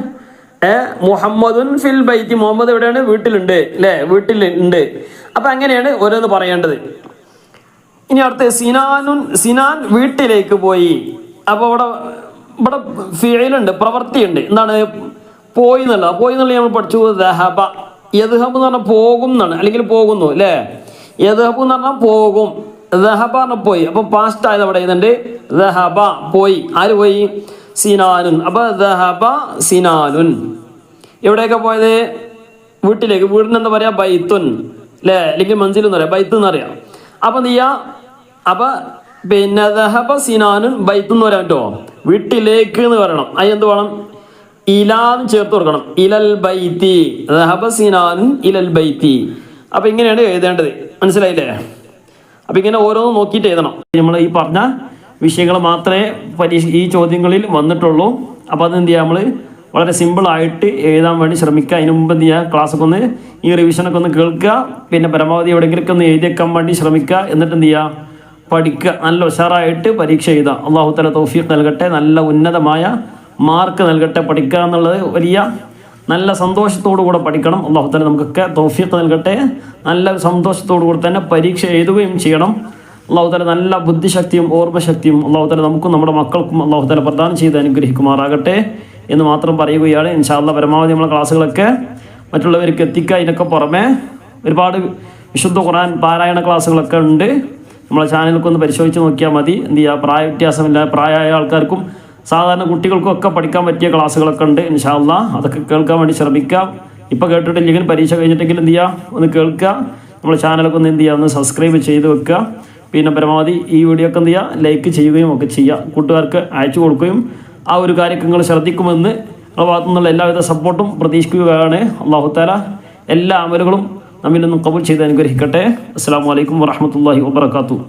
Speaker 1: മുഹമ്മദുൻ ഫിൽ ബൈത്തി, മുഹമ്മദ് എവിടെയാണ്? വീട്ടിലുണ്ട് അല്ലേ, വീട്ടിലുണ്ട്. അപ്പൊ അങ്ങനെയാണ് ഓരോന്ന് പറയേണ്ടത്. ഇനി അടുത്ത സിനാനുൻ, സിനാൻ വീട്ടിലേക്ക് പോയി. അപ്പൊ ഇവിടെ ഫിഇലുണ്ട്, പ്രവൃത്തിയുണ്ട്. എന്താണ്? പോയി എന്നുള്ള നമ്മൾ പഠിച്ചു. ദഹബ, യദ്ഹബ് എന്ന് പറഞ്ഞാൽ പോകും എന്നാണ്, അല്ലെങ്കിൽ പോകുന്നു അല്ലേ. യദ്ഹബ് എന്ന് പറഞ്ഞാൽ പോകും, ദഹബ പറഞ്ഞാൽ പോയി. അപ്പൊ പാസ്റ്റ് ആയത് അവിടെ എഴുതുന്നുണ്ട്, ദഹബ പോയി. ആര് പോയി? സിനാനുൻ. അപ്പൊ ദഹബ സിനാനുൻ. എവിടെയൊക്കെ പോയത്? വീട്ടിലേക്ക്. വീടിന് എന്താ പറയാ? ബൈത്തുൻ അല്ലേ, അല്ലെങ്കിൽ മൻസിൽ എന്ന് പറയാം, ബൈത്ത് എന്ന് പറയാം. അപ്പൊ നീയാ അപ്പൊ പിന്നെ ദഹബ സിനാനുൻ ബൈത്ത് എന്ന് പറയാൻ പറ്റുമോ? വീട്ടിലേക്ക് എന്ന് പറയണം. അതിനെന്ത് വേണം? ഇലാന്ന് ചേർത്ത് കൊടുക്കണം. ഇലൽ ബൈത്തി, ദഹബ സിനാനുൻ ഇലൽ ബൈത്തി. അപ്പൊ ഇങ്ങനെയാണ് എഴുതേണ്ടത്. മനസ്സിലായില്ലേ? അപ്പൊ ഇങ്ങനെ ഓരോന്നും നോക്കിയിട്ട് എഴുതണം. നമ്മൾ ഈ പറഞ്ഞ വിഷയങ്ങൾ മാത്രമേ ഈ ചോദ്യങ്ങളിൽ വന്നിട്ടുള്ളൂ. അപ്പൊ അതെന്ത് ചെയ്യുക? നമ്മൾ വളരെ സിമ്പിളായിട്ട് എഴുതാൻ വേണ്ടി ശ്രമിക്കുക. അതിന് മുമ്പ് എന്ത് ചെയ്യുക? ക്ലാസ്സൊക്കെ ഒന്ന്, ഈ റിവിഷനൊക്കെ ഒന്ന് കേൾക്കുക. പിന്നെ പരമാവധി എവിടെയെങ്കിലൊക്കെ ഒന്ന് എഴുതി വെക്കാൻ വേണ്ടി ശ്രമിക്കുക. എന്നിട്ട് എന്ത് ചെയ്യുക? പഠിക്കുക. നല്ല ഉഷാറായിട്ട് പരീക്ഷ എഴുതുക. അള്ളാഹു തആല തൗഫീഖ് നൽകട്ടെ, നല്ല ഉന്നതമായ മാർക്ക് നൽകട്ടെ. പഠിക്കുക എന്നുള്ളത് വലിയ നല്ല സന്തോഷത്തോടു കൂടെ പഠിക്കണം. അള്ളാഹു തആല നമുക്കൊക്കെ തൗഫീഖ് നൽകട്ടെ. നല്ല സന്തോഷത്തോടു കൂടെ തന്നെ പരീക്ഷ എഴുതുകയും ചെയ്യണം. അള്ളാഹു തആല നല്ല ബുദ്ധിശക്തിയും ഓർമ്മശക്തിയും അള്ളാഹു തആല നമുക്കും നമ്മുടെ മക്കൾക്കും അള്ളാഹു തആല പ്രദാനം ചെയ്ത് അനുഗ്രഹിക്കുമാറാകട്ടെ എന്ന് മാത്രം പറയുകയാണ്. ഇൻഷാ അല്ലാഹ് പരമാവധി നമ്മളെ ക്ലാസ്സുകളൊക്കെ മറ്റുള്ളവർക്ക് എത്തിക്കുക. ഇതിനൊക്കെ പുറമെ ഒരുപാട് വിശുദ്ധ ഖുർആൻ പാരായണ ക്ലാസ്സുകളൊക്കെ ഉണ്ട്. നമ്മളെ ചാനലൊക്കെ ഒന്ന് പരിശോധിച്ച് നോക്കിയാൽ മതി. എന്ത് ചെയ്യുക? പ്രായ വ്യത്യാസമില്ല, പ്രായമായ ആൾക്കാർക്കും സാധാരണ കുട്ടികൾക്കും ഒക്കെ പഠിക്കാൻ പറ്റിയ ക്ലാസ്സുകളൊക്കെ ഉണ്ട്. ഇൻഷാ അല്ലാഹ് അതൊക്കെ കേൾക്കാൻ വേണ്ടി ശ്രമിക്കാം. ഇപ്പോൾ കേട്ടിട്ടില്ലെങ്കിൽ പരീക്ഷ കഴിഞ്ഞിട്ടെങ്കിലും എന്ത് ചെയ്യുക? ഒന്ന് കേൾക്കുക. നമ്മളെ ചാനലൊക്കെ ഒന്ന് എന്ത് ചെയ്യുക? ഒന്ന് സബ്സ്ക്രൈബ് ചെയ്ത് വെക്കുക. പിന്നെ പരമാവധി ഈ വീഡിയോ ഒക്കെ എന്ത് ചെയ്യുക? ലൈക്ക് ചെയ്യുകയും ഒക്കെ ചെയ്യുക. കൂട്ടുകാർക്ക് അയച്ചു കൊടുക്കുകയും ആ ഒരു കാര്യമൊക്കെ നിങ്ങൾ ശ്രദ്ധിക്കുമെന്ന് നിങ്ങളുടെ ഭാഗത്തു നിന്നുള്ള എല്ലാവിധ സപ്പോർട്ടും പ്രതീക്ഷിക്കുകയാണ്. അല്ലാഹു തആല എല്ലാ അമലുകളും നമ്മിൽ നിന്നും ഖബൂൽ ചെയ്ത് അനുഗ്രഹിക്കട്ടെ. അസ്സലാമു അലൈക്കും വറഹ്മത്തുള്ളാഹി വബറകാതുഹു.